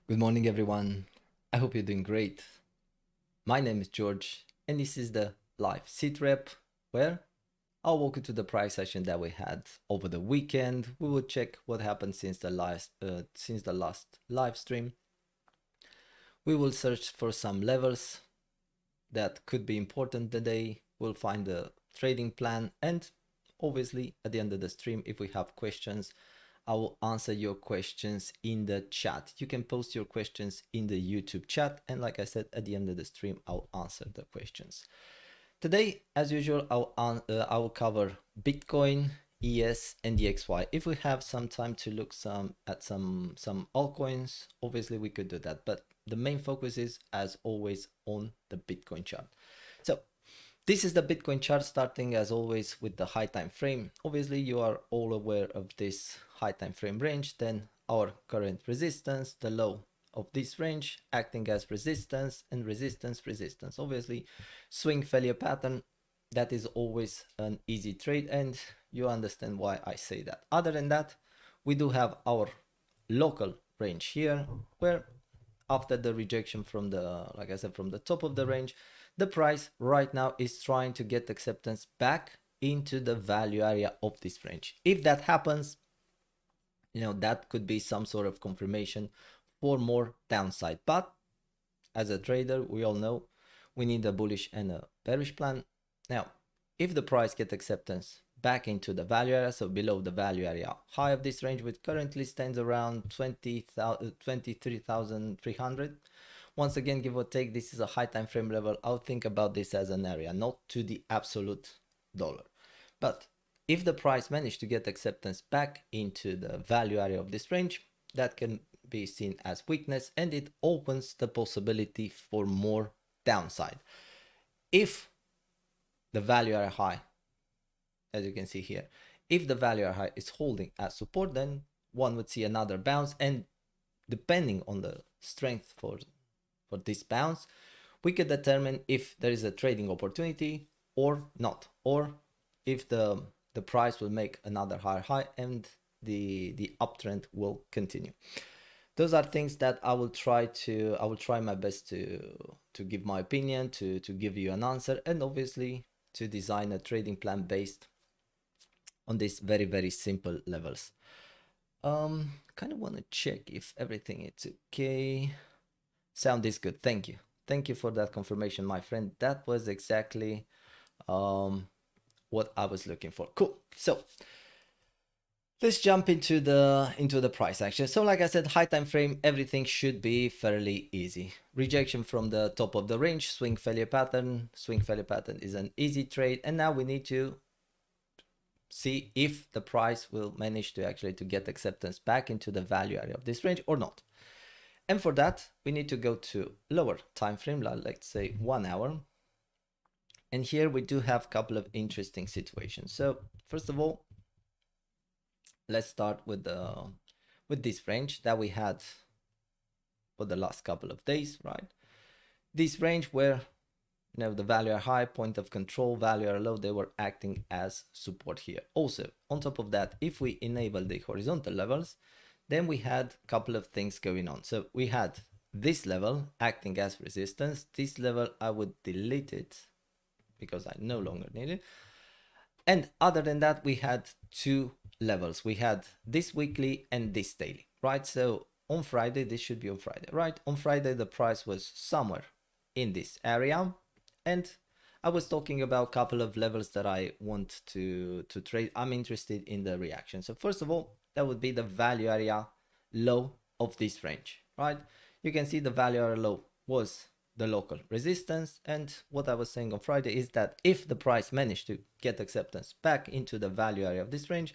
Good morning, everyone. I hope you're doing great. My name is George, and this is the live Sitrep, where I'll walk you through the price session that we had over the weekend. We will check what happened since the last live stream. We will search for some levels that could be important today. We'll find the trading plan, and obviously at the end of the stream, if we have questions, I will answer your questions in the chat. You can post your questions in the YouTube chat, and like I said, at the end of the stream, I'll answer the questions. Today, as usual, I will cover Bitcoin, ES, and DXY. If we have some time to look at some altcoins, obviously we could do that, but the main focus is, as always, on the Bitcoin chart. So this is the Bitcoin chart, starting as always with the high time frame. Obviously, you are all aware of this high time frame range, then our current resistance, the low of this range acting as resistance, and resistance. Obviously, swing failure pattern, that is always an easy trade, and you understand why I say that. Other than that, we do have our local range here, where after the rejection from the, like I said, from the top of the range, the price right now is trying to get acceptance back into the value area of this range. If that happens, that could be some sort of confirmation for more downside. But as a trader, we all know we need a bullish and a bearish plan. Now, if the price gets acceptance back into the value area, so below the value area high of this range, which currently stands around 23,300. Once again, give or take, this is a high time frame level. I'll think about this as an area, not to the absolute dollar. But if the price managed to get acceptance back into the value area of this range, that can be seen as weakness, and it opens the possibility for more downside. If the value area high, as you can see here, if the value area high is holding as support, then one would see another bounce, and depending on the strength for this bounce, we could determine if there is a trading opportunity or not, or if the price will make another higher high and the uptrend will continue. Those are things that I will try my best to give my opinion, to give you an answer, and obviously to design a trading plan based on these very, very simple levels. Kind of want to check if everything is okay. Sound is good. Thank you for that confirmation, my friend. That was exactly what I was looking for. Cool. So let's jump into the price action. So like I said, high time frame, everything should be fairly easy. Rejection from the top of the range, swing failure pattern. Swing failure pattern is an easy trade, and now we need to see if the price will manage to actually get acceptance back into the value area of this range or not. And for that, we need to go to lower time frame, like let's say 1 hour. And here we do have a couple of interesting situations. So first of all, let's start with this range that we had for the last couple of days, right? This range where the value are high, point of control, value are low, they were acting as support here. Also, on top of that, if we enable the horizontal levels, then we had a couple of things going on. So we had this level acting as resistance. This level, I would delete it because I no longer need it. And other than that, we had two levels. We had this weekly and this daily, right? So on Friday, this should be on Friday, right? On Friday, the price was somewhere in this area. And I was talking about a couple of levels that I want to trade. I'm interested in the reaction. So first of all, that would be the value area low of this range, right? You can see the value area low was the local resistance. And what I was saying on Friday is that if the price managed to get acceptance back into the value area of this range,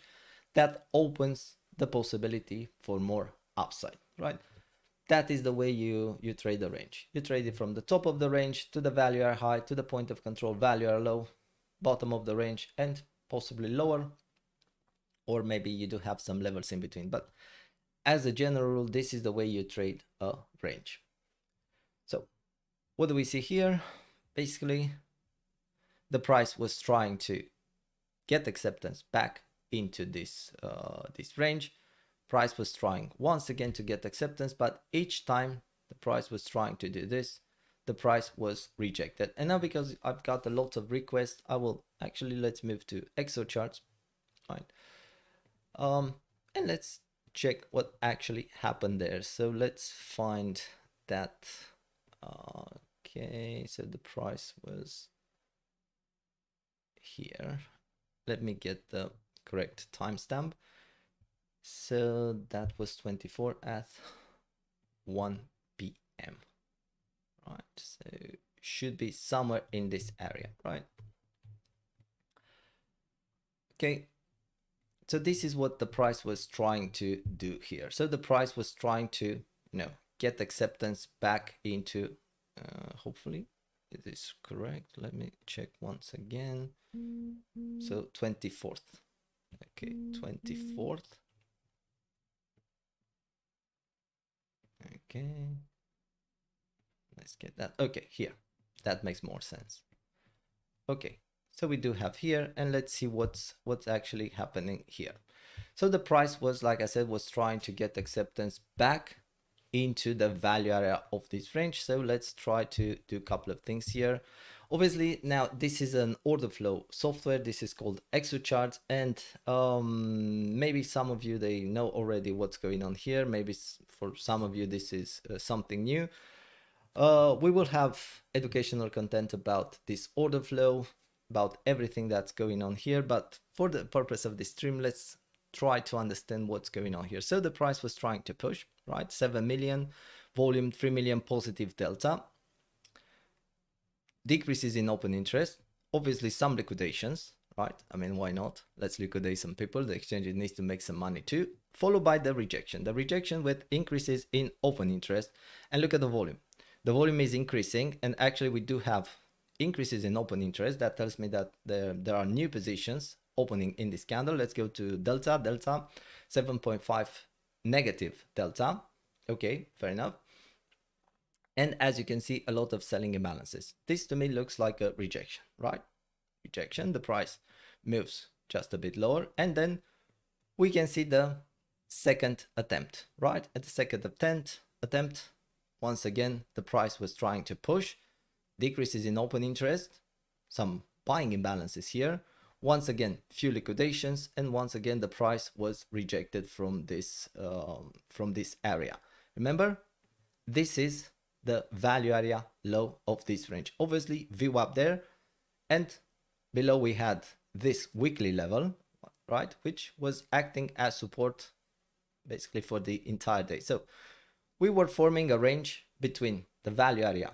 that opens the possibility for more upside, right? That is the way you trade the range. You trade it from the top of the range to the value area high, to the point of control value area low, bottom of the range, and possibly lower, or maybe you do have some levels in between. But as a general rule, this is the way you trade a range. So what do we see here? Basically, the price was trying to get acceptance back into this this range. Price was trying once again to get acceptance, but each time the price was trying to do this, the price was rejected. And now, because I've got a lot of requests, I will actually, let's move to Excel charts. Fine. And let's check what actually happened there. So let's find that. Okay, so the price was here. Let me get the correct timestamp. So that was 24 at 1 p.m. Right, so should be somewhere in this area, right? Okay, so this is what the price was trying to do here. So the price was trying to, get acceptance back into, hopefully it is correct. Let me check once again. So 24th. Okay, 24th. Okay, let's get that. Okay, here, that makes more sense. Okay, so we do have here, and let's see what's actually happening here. So the price was, like I said, was trying to get acceptance back into the value area of this range. So let's try to do a couple of things here. Obviously, now this is an order flow software. This is called Excel charts, and maybe some of you, they know already what's going on here. Maybe for some of you this is something new. We will have educational content about this order flow, about everything that's going on here, but for the purpose of this stream, let's try to understand what's going on here. So the price was trying to push, right? 7 million, volume 3 million, positive delta. Decreases in open interest, obviously some liquidations, right? I mean, why not? Let's liquidate some people. The exchange needs to make some money too. Followed by the rejection. The rejection with increases in open interest. And look at the volume. The volume is increasing, and actually we do have increases in open interest. That tells me that there are new positions opening in this candle. Let's go to delta 7.5 negative delta. Okay, fair enough. And as you can see, a lot of selling imbalances. This to me looks like a rejection, right? Rejection, the price moves just a bit lower, and then we can see the second attempt, right? At the second attempt, once again, the price was trying to push, decreases in open interest, some buying imbalances here, once again, few liquidations, and once again, the price was rejected from this area. Remember, this is the value area low of this range. Obviously, VWAP there, and below we had this weekly level, right, which was acting as support basically for the entire day. So we were forming a range between the value area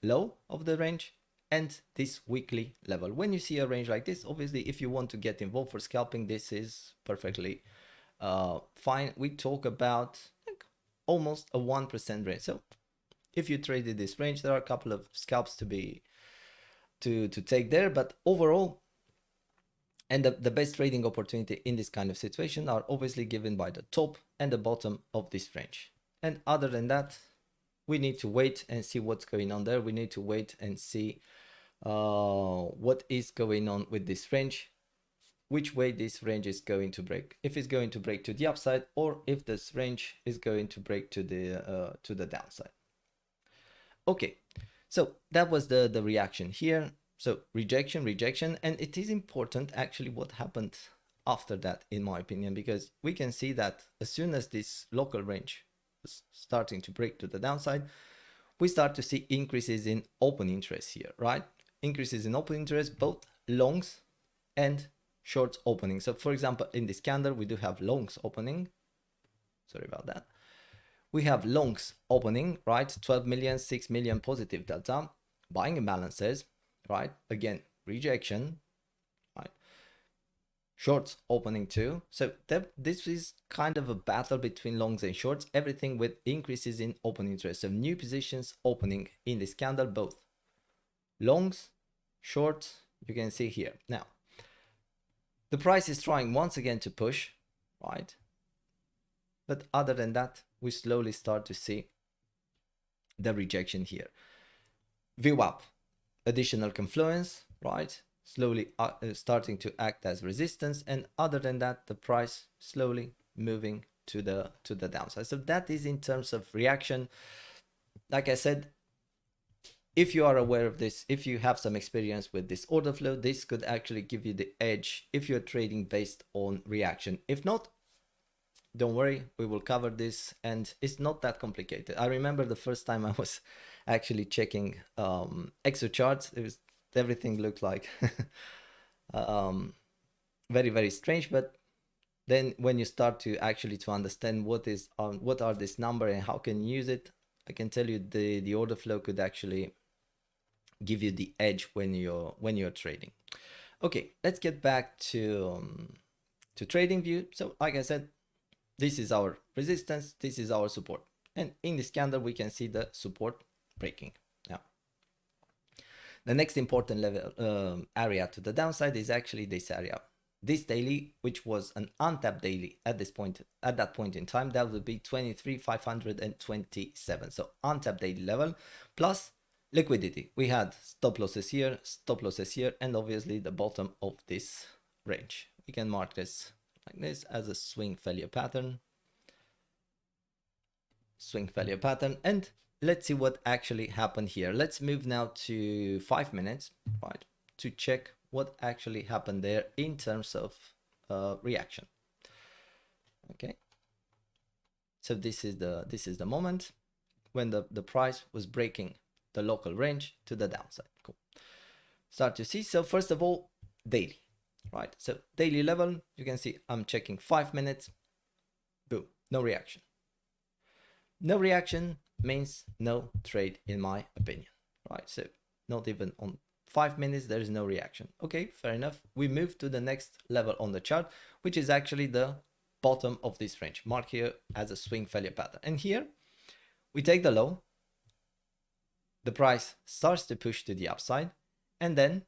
low of the range and this weekly level. When you see a range like this, obviously, if you want to get involved for scalping, this is perfectly fine. We talk about like almost a 1% range. So if you traded this range, there are a couple of scalps to take there, but overall, and the best trading opportunity in this kind of situation are obviously given by the top and the bottom of this range. And other than that, we need to wait and see what's going on there. We need to wait and see what is going on with this range, which way this range is going to break, if it's going to break to the upside, or if this range is going to break to the downside. Okay, so that was the reaction here. So rejection, and it is important actually what happened after that, in my opinion, because we can see that as soon as this local range is starting to break to the downside, we start to see increases in open interest here, right? Increases in open interest, both longs and shorts opening. So for example, in this candle, we do have longs opening. Sorry about that. we have longs opening, right? 12 million, 6 million positive delta, buying imbalances, right? Again, rejection, right? Shorts opening too. So this is kind of a battle between longs and shorts, everything with increases in open interest. So new positions opening in this candle, both longs, shorts, you can see here. Now, the price is trying once again to push, right? But other than that, we slowly start to see the rejection here. View up, additional confluence, right? Slowly starting to act as resistance, and other than that, the price slowly moving to the downside. So that is in terms of reaction. Like I said, if you are aware of this, if you have some experience with this order flow, this could actually give you the edge if you're trading based on reaction. If not, don't worry, we will cover this, and it's not that complicated. I remember the first time I was actually checking exo charts, everything looked like very, very strange. But then when you start to actually to understand what are this number and how can you use it, I can tell you the order flow could actually give you the edge when you're trading. Okay, let's get back to trading view. So like I said, this is our resistance, this is our support, and in this candle we can see the support breaking. Now, the next important level area to the downside is actually this area, this daily, which was an untapped daily at that point in time. That would be 23,527. So untapped daily level plus liquidity. We had stop losses here, and obviously the bottom of this range. We can mark this like this as a swing failure pattern. And let's see what actually happened here. Let's move now to 5 minutes, right, to check what actually happened there in terms of reaction. Okay, so this is the moment when the price was breaking the local range to the downside. Cool. Start to see. So first of all, daily, right? So daily level, you can see I'm checking 5 minutes. Boom, no reaction. No reaction means no trade, in my opinion, right? So not even on 5 minutes there is no reaction. Okay, fair enough. We move to the next level on the chart, which is actually the bottom of this range, marked here as a swing failure pattern. And here we take the low, the price starts to push to the upside, and then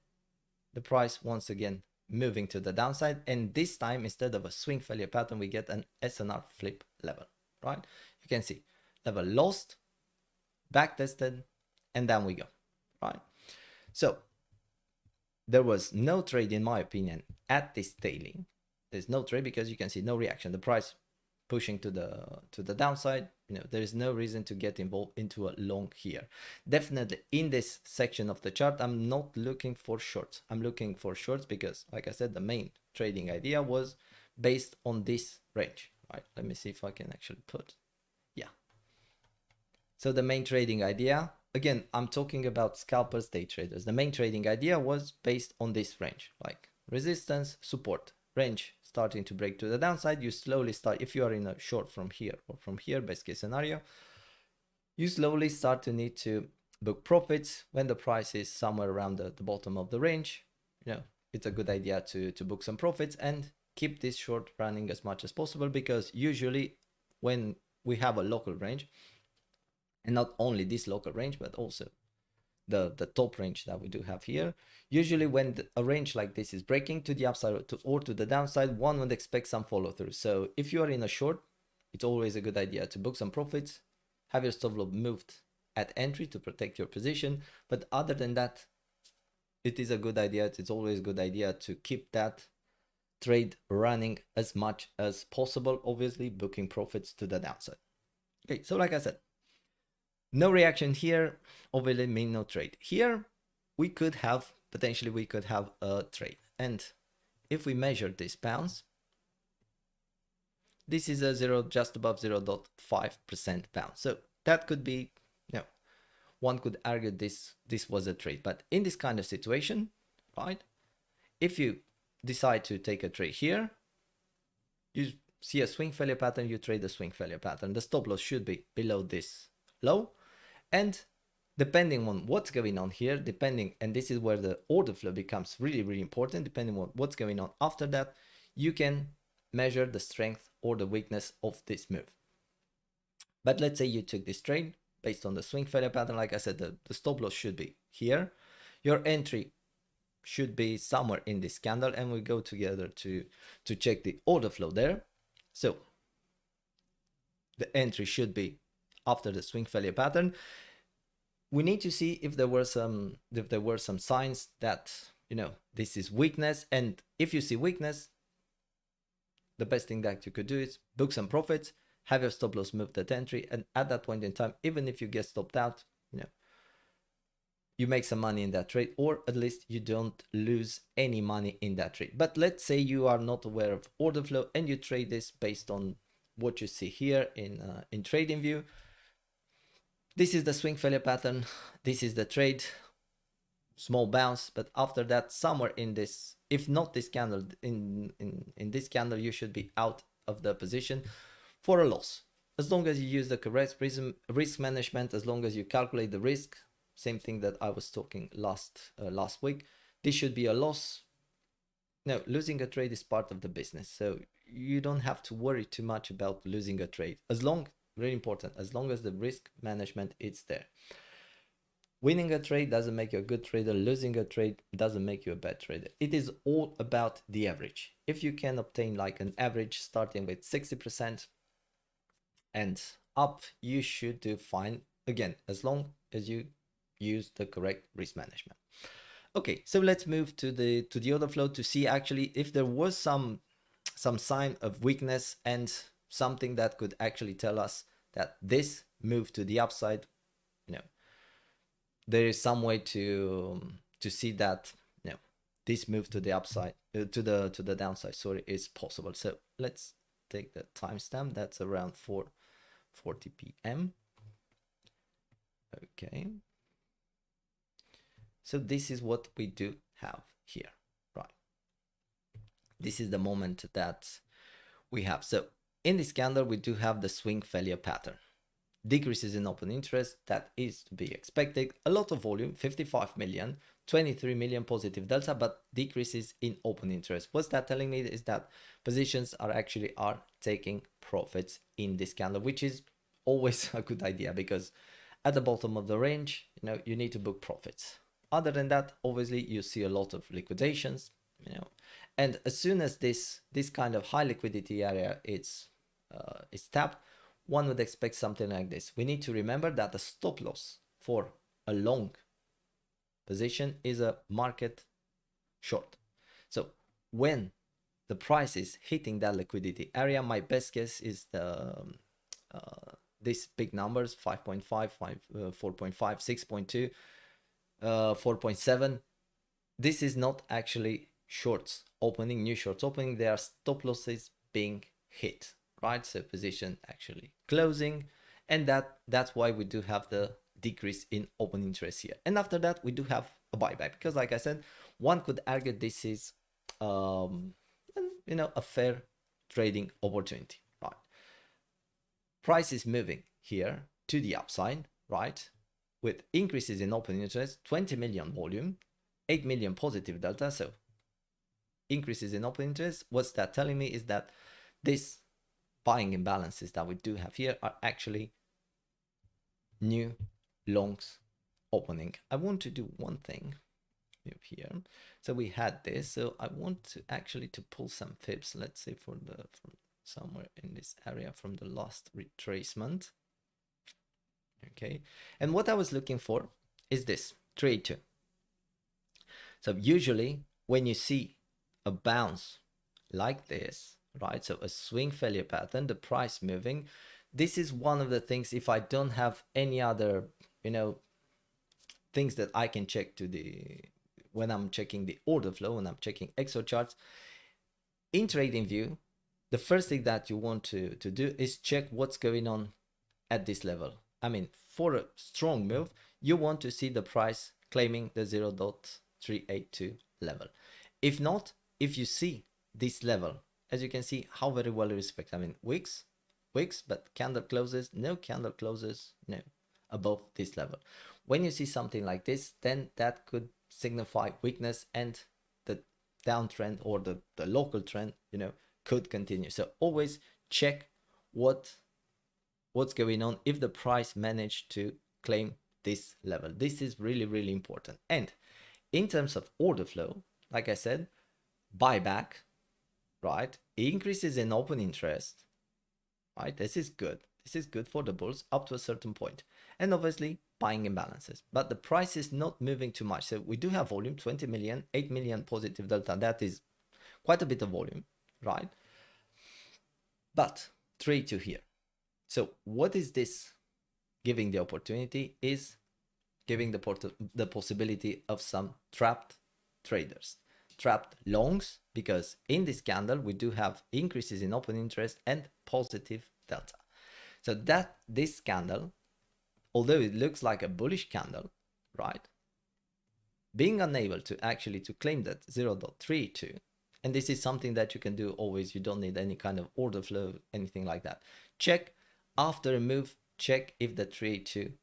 the price once again moving to the downside, and this time instead of a swing failure pattern we get an SNR flip level, right? You can see level lost, back tested, and down we go, right? So there was no trade, in my opinion, at this daily. There's no trade because you can see no reaction, the price pushing to the downside. You know, there is no reason to get involved into a long here. Definitely in this section of the chart, I'm not looking for shorts. I'm looking for shorts because, like I said, the main trading idea was based on this range, right? Let me see if I can actually put, yeah. So the main trading idea, again, I'm talking about scalpers, day traders. The main trading idea was based on this range, like resistance, support, range starting to break to the downside. You slowly start, if you are in a short from here or from here, best case scenario, you slowly start to need to book profits when the price is somewhere around the bottom of the range. You know, it's a good idea to book some profits and keep this short running as much as possible, because usually when we have a local range, and not only this local range, but also the top range that we do have here, usually when a range like this is breaking to the upside or to the downside, one would expect some follow through. So if you are in a short, it's always a good idea to book some profits, have your stop loss moved at entry to protect your position. But other than that, it is a good idea, it's always a good idea to keep that trade running as much as possible, obviously booking profits to the downside. Okay, so like I said, no reaction here, obviously mean no trade. Here we could have, potentially we could have a trade. And if we measure this bounce, this is a just above 0.5% bounce. So that could be, you know, one could argue this was a trade. But in this kind of situation, right, if you decide to take a trade here, see a swing failure pattern, you trade the swing failure pattern. The stop loss should be below this low. And depending on what's going on here, and this is where the order flow becomes really, really important, depending on what's going on after that, you can measure the strength or the weakness of this move. But let's say you took this trade based on the swing failure pattern. Like I said, the stop loss should be here. Your entry should be somewhere in this candle, and we go together to check the order flow there. So the entry should be after the swing failure pattern. We need to see if there were some signs that, you know, this is weakness. And if you see weakness, the best thing that you could do is book some profits, have your stop loss move that entry, and at that point in time, even if you get stopped out, you know, you make some money in that trade, or at least you don't lose any money in that trade. But let's say you are not aware of order flow and you trade this based on what you see here in TradingView. This is the swing failure pattern. This is the trade, small bounce, but after that, somewhere in this, if not this candle, in this candle, you should be out of the position for a loss. As long as you use the correct risk management, as long as you calculate the risk, same thing that I was talking last week, this should be a loss. No, losing a trade is part of the business, so you don't have to worry too much about losing a trade. Very important, as long as the risk management is there. Winning a trade doesn't make you a good trader. Losing a trade doesn't make you a bad trader. It is all about the average. If you can obtain like an average starting with 60% and up, you should do fine, again, as long as you use the correct risk management. Okay, so let's move to the order flow to see actually if there was some sign of weakness and something that could actually tell us that this move to the upside, you know, there is some way to see that, you know, this move to the upside, to the downside, sorry, is possible. So let's take the timestamp. That's around 4:40 p.m. Okay. So this is what we do have here, right? This is the moment that we have. So in this candle, we do have the swing failure pattern. Decreases in open interest, that is to be expected. A lot of volume, 55 million, 23 million positive delta, but decreases in open interest. What's that telling me is that positions are taking profits in this candle, which is always a good idea, because at the bottom of the range, you know, you need to book profits. Other than that, obviously you see a lot of liquidations, you know, and as soon as this kind of high liquidity area is tapped, one would expect something like this. We need to remember that the stop loss for a long position is a market short. So when the price is hitting that liquidity area, my best guess is these big numbers, 5.5, 4.5, 6.2, 4.7. This is not actually shorts opening, new shorts opening. There are stop losses being hit, right? So position actually closing, and that's why we do have the decrease in open interest here. And after that, we do have a buyback, because like I said, one could argue this is you know, a fair trading opportunity, right? Price is moving here to the upside, right? With increases in open interest, 20 million volume, 8 million positive delta. So increases in open interest, what's that telling me is that this buying imbalances that we do have here are actually new longs opening. I want to do one thing here. So we had this, so I want to actually pull some fibs, let's say from somewhere in this area from the last retracement. Okay, and what I was looking for is this trade 2. So usually when you see a bounce like this, right, so a swing failure pattern, the price moving, this is one of the things, if I don't have any other, you know, things that I can check when I'm checking the order flow, when I'm checking Excel charts in TradingView, the first thing that you want to do is check what's going on at this level. I mean, for a strong move, you want to see the price claiming the 0.382 level. If not, if you see this level as you can see, how very well respected. I mean, wicks, but candle closes, no candle closes, no, above this level. When you see something like this, then that could signify weakness, and the downtrend or the local trend, you know, could continue. So always check what's going on if the price managed to claim this level. This is really, really important. And in terms of order flow, like I said, buyback, right? Increases in open interest, right? This is good. This is good for the bulls up to a certain point. And obviously buying imbalances, but the price is not moving too much. So we do have volume, 20 million, 8 million positive delta. That is quite a bit of volume, right? But trade to here. So what is this giving the opportunity is giving the possibility of some trapped traders, trapped longs, because in this candle we do have increases in open interest and positive delta. So that this candle, although it looks like a bullish candle, right, being unable to actually to claim that 0.32, and this is something that you can do always, you don't need any kind of order flow, anything like that. Check after a move, check if the 382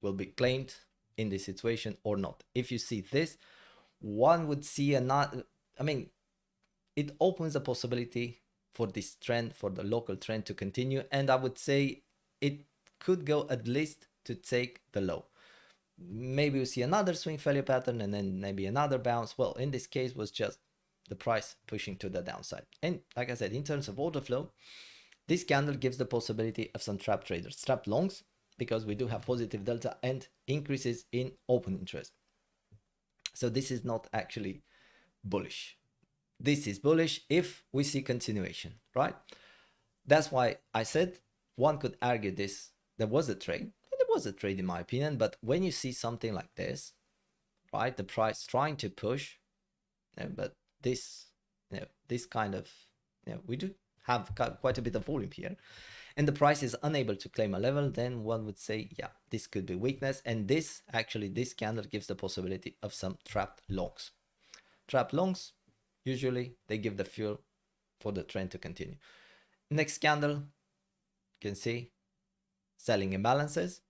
will be claimed in this situation or not. If you see this, one would see another, I mean, it opens a possibility for this trend, for the local trend to continue, and I would say it could go at least to take the low. Maybe we see another swing failure pattern and then maybe another bounce. Well, in this case was just the price pushing to the downside. And like I said, in terms of order flow, this candle gives the possibility of some trap traders, trap longs, because we do have positive delta and increases in open interest. So this is not actually bullish. This is bullish if we see continuation, right? That's why I said one could argue this. There was a trade. There was a trade in my opinion, but when you see something like this, right, the price trying to push, you know, but this, you know, this kind of, you know, we do have quite a bit of volume here, and the price is unable to claim a level, then one would say, yeah, this could be weakness. And this actually, this candle gives the possibility of some trapped longs. Trapped longs, usually they give the fuel for the trend to continue. Next candle, you can see selling imbalances,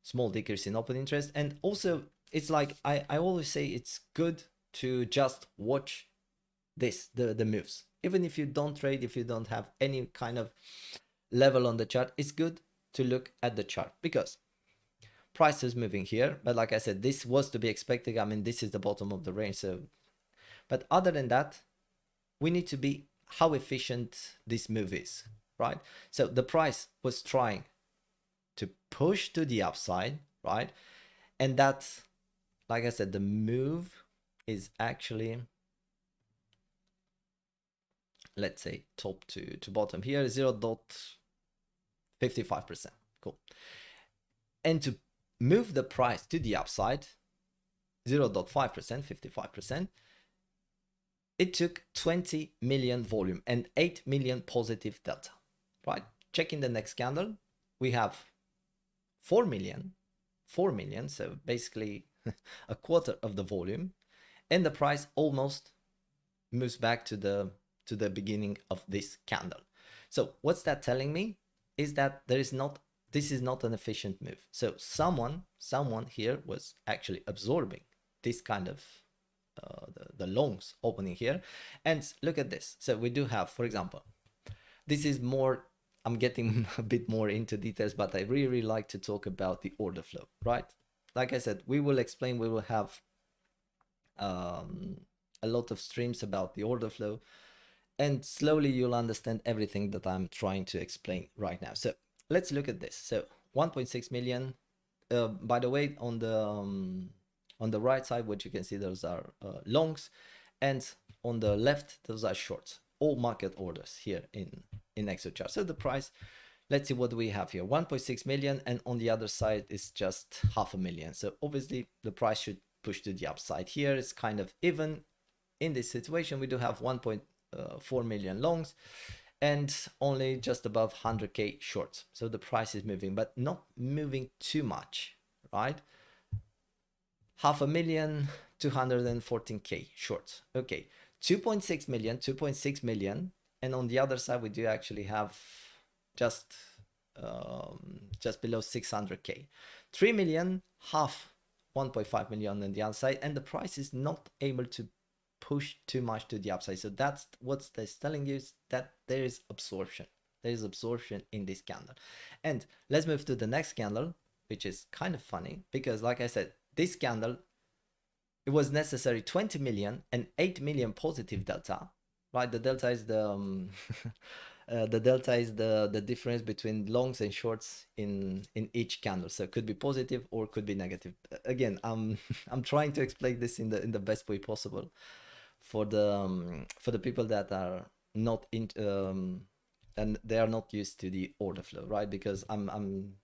small decrease in open interest. And also it's like, I always say it's good to just watch this, the moves. Even if you don't trade, if you don't have any kind of level on the chart, it's good to look at the chart because price is moving here. But like I said, this was to be expected. I mean, this is the bottom of the range. So, but other than that, we need to be how efficient this move is, right? So the price was trying to push to the upside, right? And that's, like I said, the move is actually, let's say top to bottom here, 0.55%. Cool. And to move the price to the upside, 0.5%, 55%, it took 20 million volume and 8 million positive delta, right? Checking the next candle, we have 4 million, so basically a quarter of the volume, and the price almost moves back to the beginning of this candle. So what's that telling me is that this is not an efficient move. So someone here was actually absorbing this kind of the longs opening here. And look at this. So we do have, for example, this is more, I'm getting a bit more into details, but I really like to talk about the order flow, right? Like I said, we will explain, we will have a lot of streams about the order flow, and slowly you'll understand everything that I'm trying to explain right now. So let's look at this. So 1.6 million, by the way, on the right side, what you can see, those are longs, and on the left, those are shorts, all market orders here in ExoChart. So the price, let's see what we have here, 1.6 million, and on the other side is just 500,000. So obviously the price should push to the upside here. It's kind of even. In this situation, we do have 1.4 million longs and only just above 100k shorts. So the price is moving, but not moving too much, right? 500,000, 214k shorts. Okay, 2.6 million, 2.6 million, and on the other side we do actually have just below 600k. 3 million, half 1.5 million on the other side, and the price is not able to push too much to the upside. So that's what that's telling you, is that there is absorption. There is absorption in this candle. And let's move to the next candle, which is kind of funny because, like I said, this candle, it was necessary 20 million and 8 million positive delta, right? The delta is the the delta is the difference between longs and shorts in each candle. So it could be positive or could be negative. Again, I'm trying to explain this in the best way possible for the people that are not in and they are not used to the order flow, right? Because I'm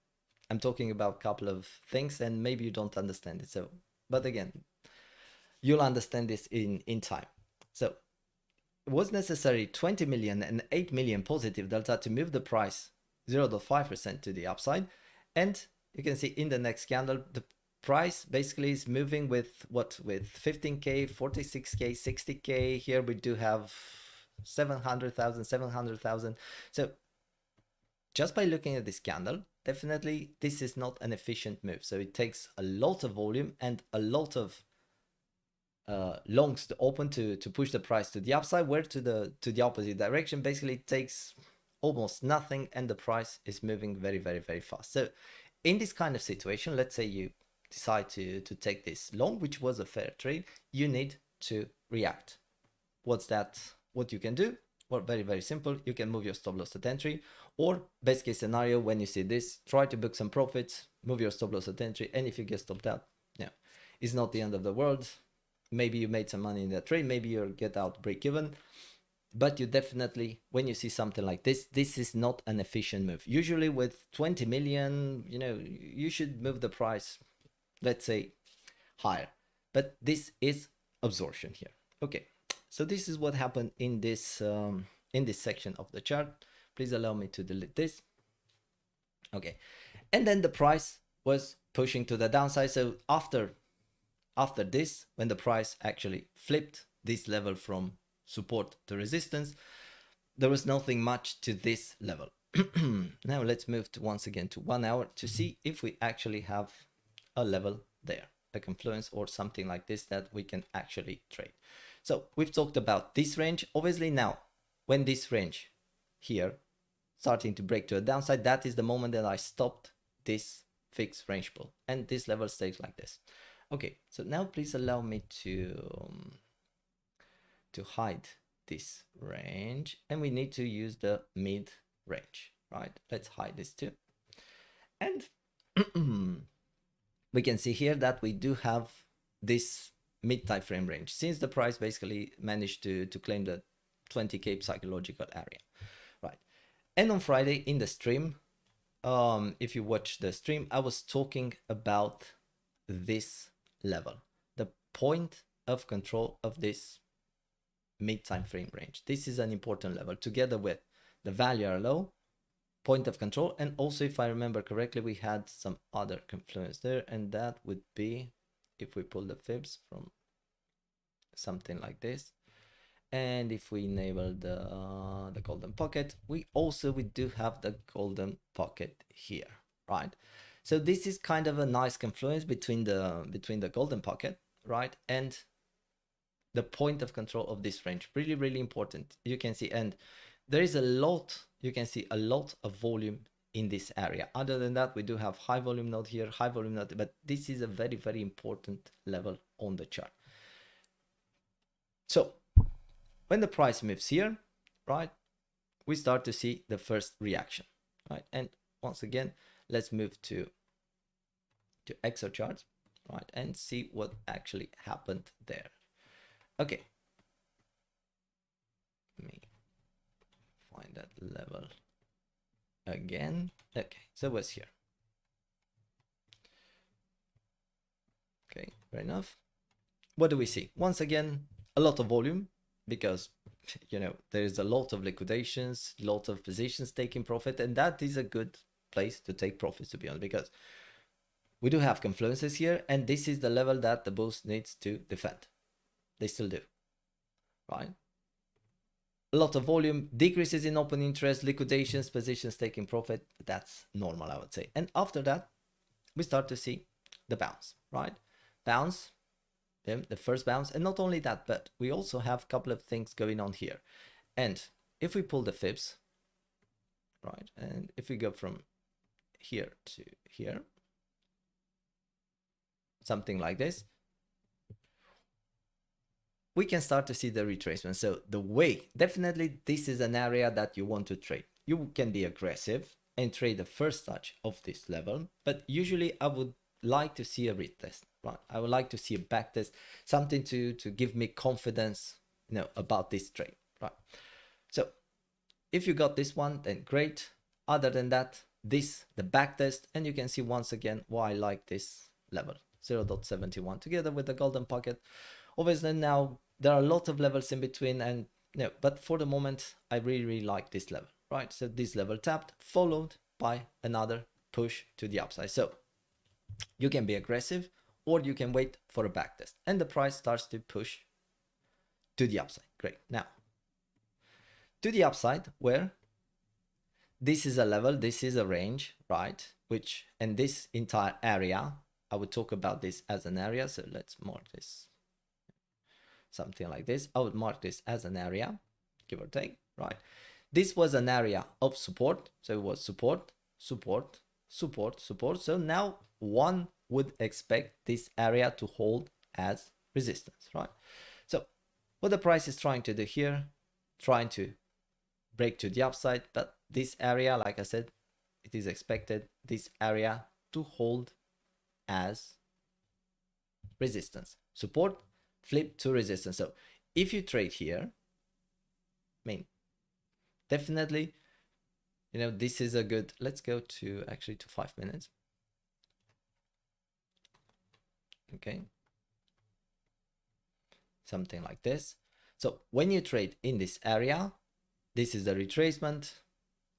talking about a couple of things and maybe you don't understand it. So, but again, you'll understand this in time. So it was necessary 20 million and 8 million positive delta to move the price 0.5% to the upside. And you can see in the next candle, the price basically is moving with what? With 15k, 46k, 60k. Here we do have 700,000, 700,000. So just by looking at this candle, definitely this is not an efficient move. So it takes a lot of volume and a lot of longs to open to push the price to the upside, where to the opposite direction basically takes almost nothing, and the price is moving very, very, very fast. So in this kind of situation, let's say you decide to take this long, which was a fair trade, you need to react. What's that? What you can do? Well, very, very simple. You can move your stop loss at entry, or best case scenario, when you see this, try to book some profits, move your stop loss at entry, and if you get stopped out, yeah, it's not the end of the world. Maybe you made some money in that trade, maybe you'll get out break even, but you definitely, when you see something like this, this is not an efficient move. Usually with 20 million, you know, you should move the price, let's say, higher, but this is absorption here. Okay, so this is what happened in this section of the chart. Please allow me to delete this. Okay, and then the price was pushing to the downside. So after this, when the price actually flipped this level from support to resistance, there was nothing much to this level. Now let's move to once again to 1 hour to see if we actually have a level there, a confluence or something like this that we can actually trade. So we've talked about this range. Obviously now, when this range here starting to break to a downside, that is the moment that I stopped this fixed range pull, and this level stays like this. Okay, so now please allow me to hide this range, and we need to use the mid range, right? Let's hide this too. And we can see here that we do have this mid time frame range, since the price basically managed to claim the 20k psychological area, right? And on Friday in the stream, if you watch the stream, I was talking about this level, the point of control of this mid time frame range. This is an important level, together with the value low, point of control, and also, if I remember correctly, we had some other confluence there, and that would be, if we pull the fibs from something like this, and if we enable the golden pocket, we do have the golden pocket here, right? So this is kind of a nice confluence between the golden pocket, right, and the point of control of this range. Really, really important. You can see, and there is a lot, you can see a lot of volume in this area. Other than that, we do have high volume node here, high volume node, but this is a very, very important level on the chart. So when the price moves here, right, we start to see the first reaction, right? And once again, let's move to Excel charts, right, and see what actually happened there. Okay, let me find that level again. Okay, so it was here. Okay, fair enough. What do we see? Once again, a lot of volume, because, you know, there is a lot of liquidations, lot of positions taking profit, and that is a good place to take profits, to be honest, because we do have confluences here, and this is the level that the bulls needs to defend. They still do. right? A lot of volume, decreases in open interest, liquidations, positions taking profit. That's normal, I would say. And after that, we start to see the bounce, right? Bounce, the first bounce. And not only that, but we also have a couple of things going on here. And if we pull the fibs, right? And if we go from here to here, something like this, we can start to see the retracement. So the way, definitely this is an area that you want to trade. You can be aggressive and trade the first touch of this level, but usually I would like to see a retest, right? I would like to see a back test, something to give me confidence, about this trade, right? So if you got this one, then great. Other than that, the back test, and you can see once again why I like this level, 0.71 together with the golden pocket. Obviously now there are a lot of levels in between, and but for the moment I really like this level, right? So this level tapped, followed by another push to the upside. So you can be aggressive or you can wait for a back test, and the price starts to push to the upside. Great. Now to the upside, where this is a level, this is a range, right? And this entire area, I would talk about this as an area. So let's mark this something like this. I would mark this as an area, give or take, right? This was an area of support. So it was support, support, support, support. So now one would expect this area to hold as resistance, right? So what the price is trying to do here, trying to break to the upside, but this area, like I said, it is expected this area to hold as resistance. Support, flip to resistance. So if you trade here, definitely, this is a good, let's go to actually to 5 minutes. Okay. Something like this. So when you trade in this area, this is the retracement.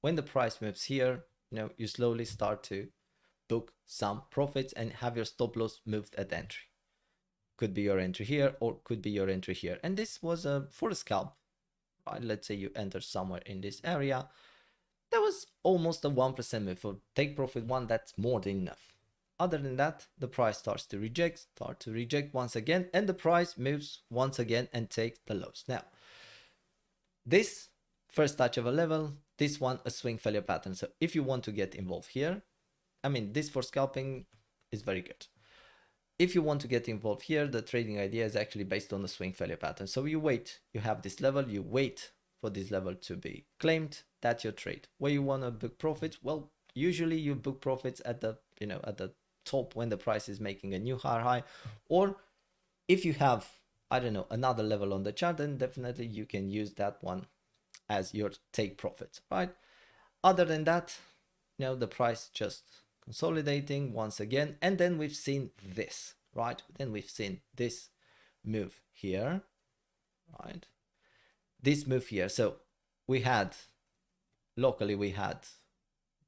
When the price moves here, you slowly start to book some profits and have your stop loss moved at entry. Could be your entry here or could be your entry here. And this was for a scalp, right? Let's say you enter somewhere in this area. That was almost a 1% move. For take profit one, that's more than enough. Other than that, the price starts to reject once again, and the price moves once again and takes the lows. Now, this first touch of a level, this one a swing failure pattern. So if you want to get involved here, this for scalping is very good. If you want to get involved here, the trading idea is actually based on the swing failure pattern. So you wait, you have this level, you wait for this level to be claimed. That's your trade. Where you want to book profits, well, usually you book profits at the at the top when the price is making a new higher high, or if you have, I don't know, another level on the chart, then definitely you can use that one as your take profits, right? Other than that, the price just consolidating once again, and then we've seen this, right? Then we've seen this move here, right? This move here. So we had locally, we had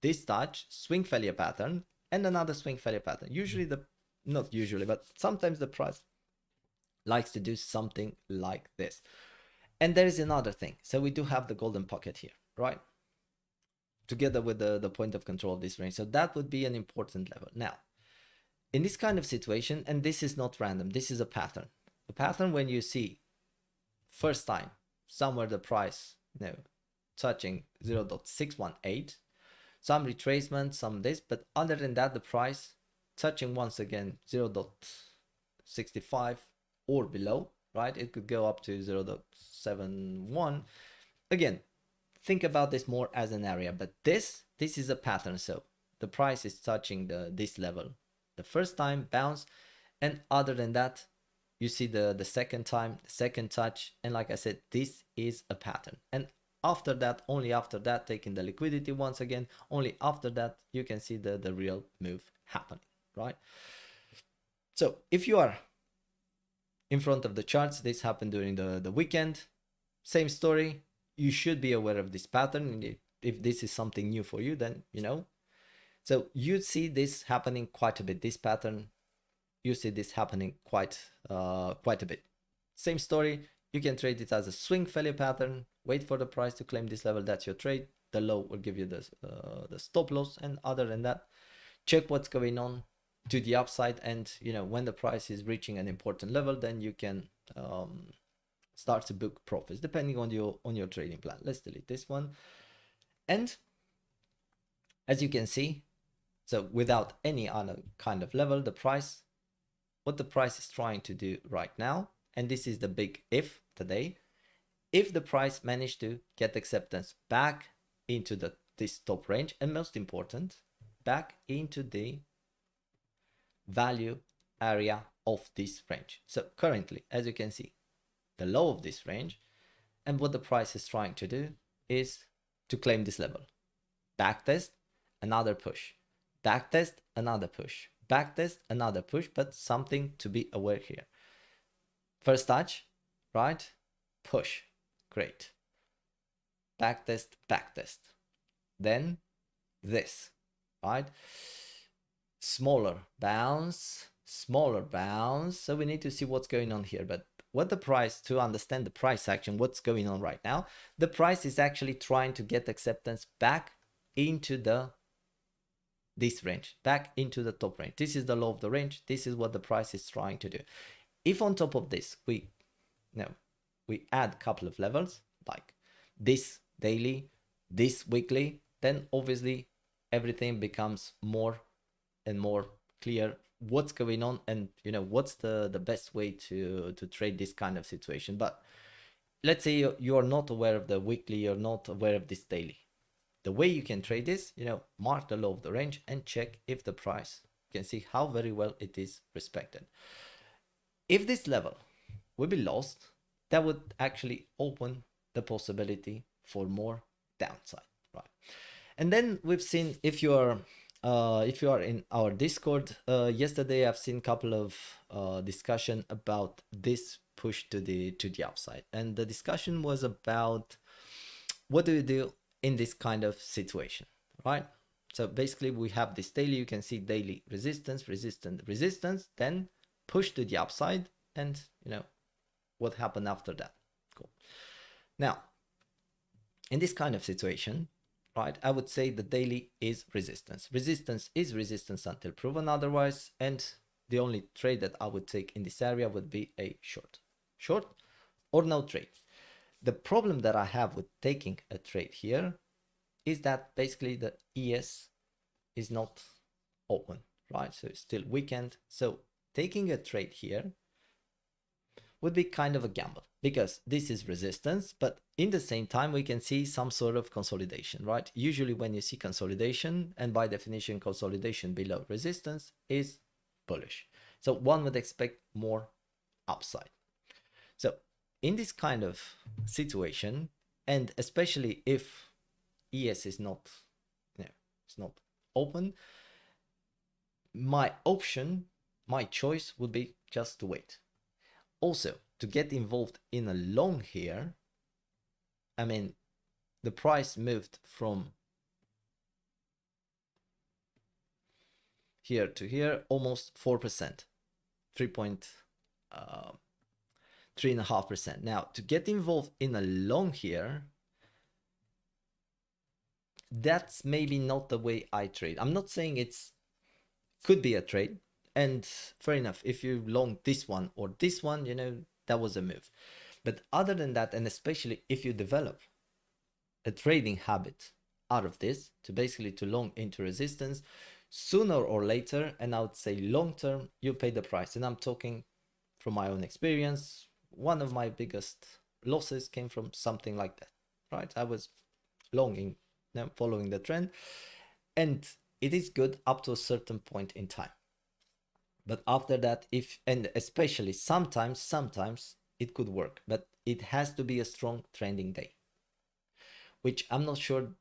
this touch, swing failure pattern, and another swing failure pattern. Usually not usually, but sometimes the price likes to do something like this. And there is another thing. So we do have the golden pocket here, right? Together with the point of control of this range. So that would be an important level. Now, in this kind of situation, and this is not random, this is a pattern. A pattern when you see first time somewhere the price touching 0.618, some retracement, some this, but other than that, the price touching once again 0.65 or below, right? It could go up to 0.71. Again, think about this more as an area, but this is a pattern. So the price is touching this level the first time, bounce, and other than that, you see the second time, the second touch, and like I said, this is a pattern. And after that, only after that, taking the liquidity once again, only after that you can see the real move happening, right? So if you are in front of the charts, this happened during the weekend, same story. You should be aware of this pattern. If this is something new for you, then so you see this happening quite a bit. This pattern, you see this happening quite a bit. Same story. You can trade it as a swing failure pattern, wait for the price to claim this level, that's your trade. The low will give you the stop loss, and other than that, check what's going on to the upside, and when the price is reaching an important level, then you can start to book profits depending on your trading plan. Let's delete this one. And as you can see, so without any other kind of level, what the price is trying to do right now, and this is the big if today, if the price managed to get acceptance back into this top range, and most important, back into the value area of this range. So currently, as you can see, the low of this range, and what the price is trying to do is to claim this level. Backtest, another push. Backtest, another push. Backtest, another push, but something to be aware here. First touch, right? Push. Great. Backtest, backtest. Then this, right? Smaller bounce, smaller bounce. So we need to see what's going on here. But what the price, to understand the price action, what's going on right now, the price is actually trying to get acceptance back into this range, back into the top range. This is the low of the range. This is what the price is trying to do. If on top of this, we add a couple of levels, like this daily, this weekly, then obviously everything becomes more and more clear what's going on, and what's the best way to trade this kind of situation. But let's say you're not aware of the weekly, you're not aware of this daily. The way you can trade this, mark the low of the range and check if the price, you can see how very well it is respected. If this level would be lost, that would actually open the possibility for more downside, right? And then we've seen, if you are in our Discord, yesterday I've seen a couple of discussion about this push to the upside, and the discussion was about what do you do in this kind of situation, right? So basically we have this daily, you can see daily resistance, resistance, resistance, then push to the upside, and what happened after that. Cool. Now, in this kind of situation, right, I would say the daily is resistance. Resistance is resistance until proven otherwise, and the only trade that I would take in this area would be a short. Short or no trade. The problem that I have with taking a trade here is that basically the ES is not open, right? So it's still weakened. So taking a trade here would be kind of a gamble, because this is resistance, but in the same time we can see some sort of consolidation, right? Usually when you see consolidation, and by definition consolidation below resistance is bullish, so one would expect more upside. So in this kind of situation, and especially if ES is not, it's not open, my choice would be just to wait. Also, to get involved in a long here, I mean, the price moved from here to here almost 4%, 3.5%. Now, to get involved in a long here, that's maybe not the way I trade. I'm not saying it's could be a trade, and fair enough, if you long this one or this one, that was a move. But other than that, and especially if you develop a trading habit out of this, to basically to long into resistance, sooner or later, and I would say long term, you pay the price. And I'm talking from my own experience. One of my biggest losses came from something like that, right? I was longing, following the trend, and it is good up to a certain point in time. But after that, and especially sometimes it could work, but it has to be a strong trending day, which I'm not sure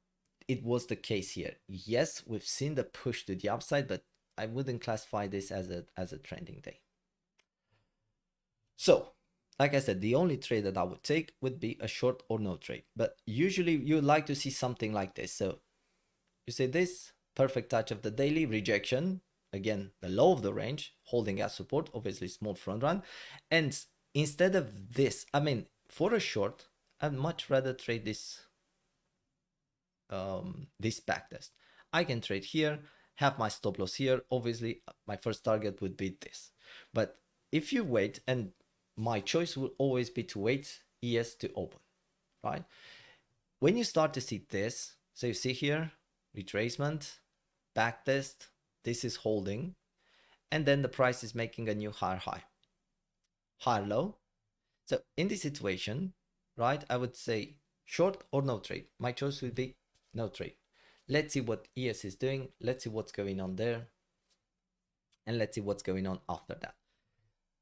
it was the case here. Yes, we've seen the push to the upside, but I wouldn't classify this as a trending day. So, like I said, the only trade that I would take would be a short or no trade. But usually you like to see something like this. So you say this, perfect touch of the daily, rejection, again, the low of the range, holding as support, obviously small front run. And instead of this, I mean, for a short, I'd much rather trade this this backtest. I can trade here, have my stop loss here. Obviously, my first target would be this. But if you wait, and my choice will always be to wait ES to open, right? When you start to see this, so you see here, retracement, backtest, this is holding, and then the price is making a new higher high, higher low. So in this situation, right, I would say short or no trade. My choice would be no trade. Let's see what ES is doing. Let's see what's going on there. And let's see what's going on after that.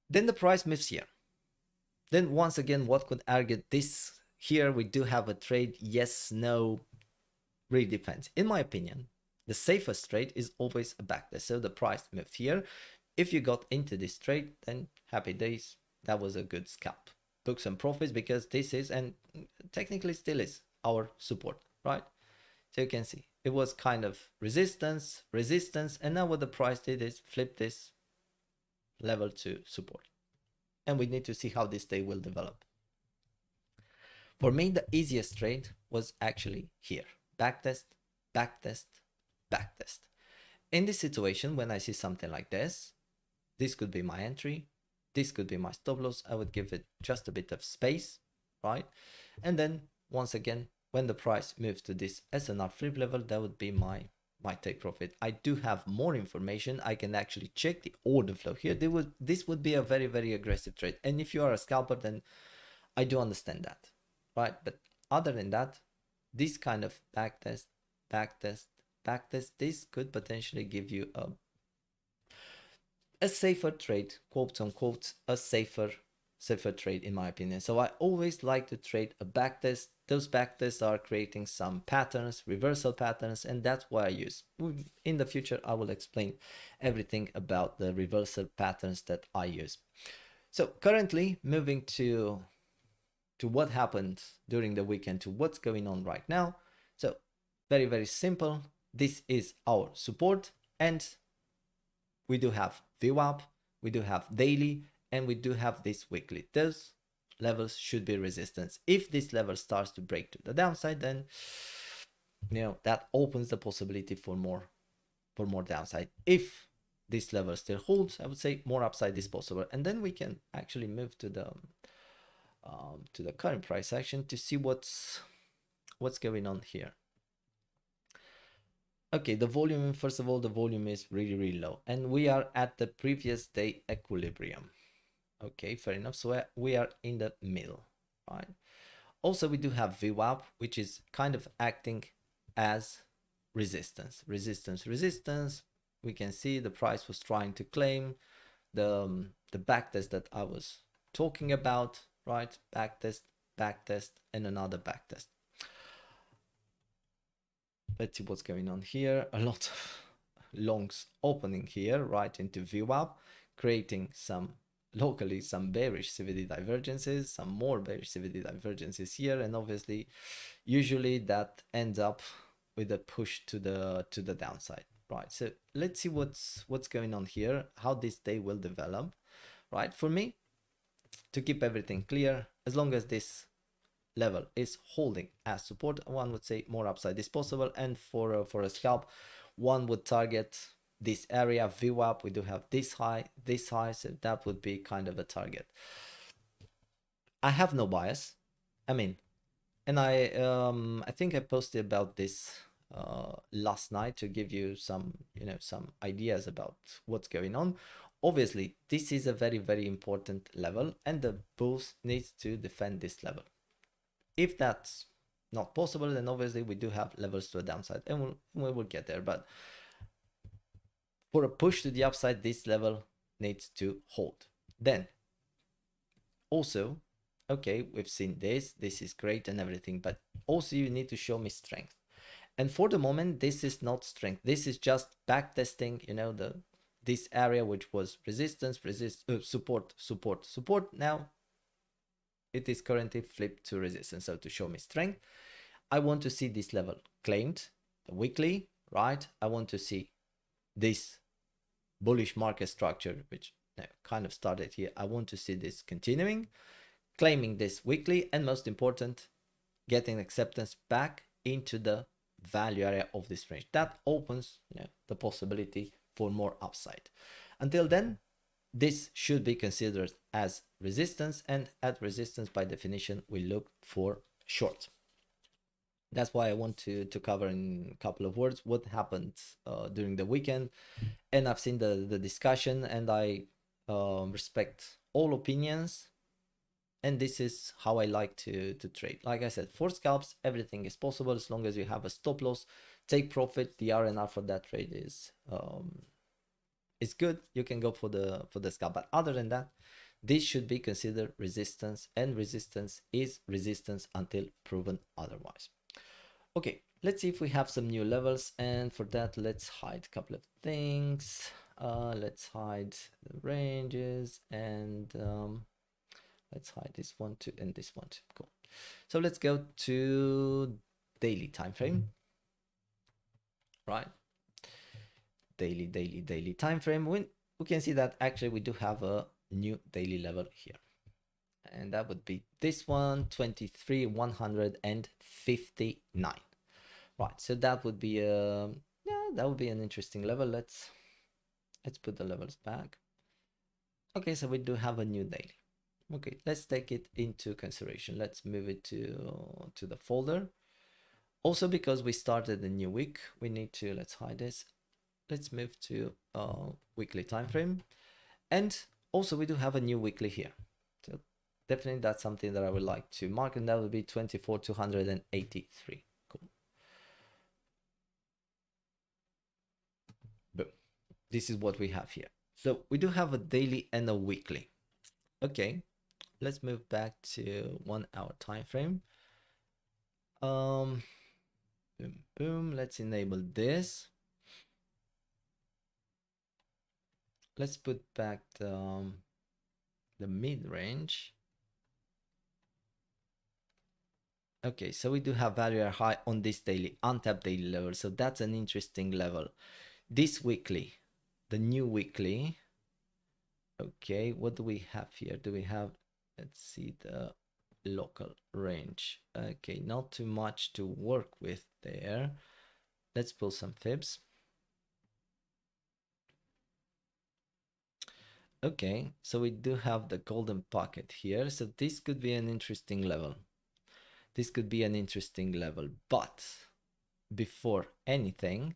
Then the price moves here. Then once again, what could argue this? Here we do have a trade. Yes, no, really depends. In my opinion, the safest trade is always a backtest. So the price moved here. If you got into this trade, then happy days. That was a good scalp. Book some profits, because this is, and technically still is, our support, right? So you can see it was kind of resistance, and now what the price did is flip this level to support. And we need to see how this day will develop. For me, the easiest trade was actually here. Backtest, backtest, backtest. In this situation, when I see something like this could be my entry, this could be my stop loss. I would give it just a bit of space, right? And then once again, when the price moves to this SNR flip level, that would be my take profit. I do have more information. I can actually check the order flow here. This would be a very, very aggressive trade. And if you are a scalper, then I do understand that, right? But other than that, this kind of backtest, backtest, backtest, this could potentially give you a safer trade, quote unquote, a safer trade in my opinion. So I always like to trade a backtest. Those backtests are creating some patterns, reversal patterns, and that's what I use. In the future, I will explain everything about the reversal patterns that I use. So currently moving to what happened during the weekend, to what's going on right now. So very, very simple. This is our support, and we do have VWAP, we do have daily, and we do have this weekly. Those levels should be resistance. If this level starts to break to the downside, then that opens the possibility for more downside. If this level still holds, I would say more upside is possible, and then we can actually move to the current price action to see what's going on here. Okay, the volume, first of all, the volume is really, really low, and we are at the previous day equilibrium. Okay, fair enough. So we are in the middle, right? Also, we do have VWAP, which is kind of acting as resistance. We can see the price was trying to claim the backtest that I was talking about, right? Backtest, and another backtest. Let's see what's going on here. A lot of longs opening here, right into VWAP, creating locally some bearish CVD divergences, some more bearish CVD divergences here, and obviously usually that ends up with a push to the downside, right? So let's see what's going on here, how this day will develop, right? For me, to keep everything clear, as long as this level is holding as support, one would say more upside is possible, and for a scalp, one would target this area VWAP. We do have this high, so that would be kind of a target. I have no bias. I mean, and I think I posted about this last night to give you some some ideas about what's going on. Obviously, this is a very, very important level, and the bulls needs to defend this level. If that's not possible, then obviously we do have levels to the downside, and we will get there. But for a push to the upside, this level needs to hold. Then also, okay, we've seen this is great and everything, but also you need to show me strength. And for the moment, this is not strength. This is just back testing, this area which was resistance, support. Now it is currently flipped to resistance. So to show me strength, I want to see this level claimed weekly, right? I want to see this bullish market structure, which kind of started here. I want to see this continuing, claiming this weekly, and most important, getting acceptance back into the value area of this range. That opens, the possibility for more upside. Until then, this should be considered as resistance, and at resistance, by definition, we look for short. That's why I want to cover in a couple of words what happened during the weekend. And I've seen the discussion, and I respect all opinions. And this is how I like to trade. Like I said, for scalps, everything is possible as long as you have a stop loss, take profit. The R&R for that trade is good. You can go for the scalp, but other than that, this should be considered resistance, and resistance is resistance until proven otherwise. Okay, let's see if we have some new levels, and for that, let's hide a couple of things. Let's hide the ranges, and let's hide this one too, and this one too. Cool. So let's go to daily time frame. Right. Daily time frame. We can see that actually we do have a new daily level here, and that would be this one, 23,159. Right, so that would be that would be an interesting level. Let's put the levels back. Okay, so we do have a new daily. Okay, let's take it into consideration. Let's move it to the folder. Also, because we started a new week, we need to, let's hide this. Let's move to weekly time frame, and also we do have a new weekly here. So definitely that's something that I would like to mark, and that would be 24,283. This is what we have here. So we do have a daily and a weekly. Okay, let's move back to 1 hour time frame. Boom, boom. Let's enable this. Let's put back the mid range. Okay, so we do have value high on this daily, untapped daily level. So that's an interesting level. This weekly, the new weekly. Okay, what do we have here? Do we have, let's see, the local range. Okay, not too much to work with there. Let's pull some fibs. Okay, so we do have the golden pocket here. So this could be an interesting level. This could be an interesting level, but before anything,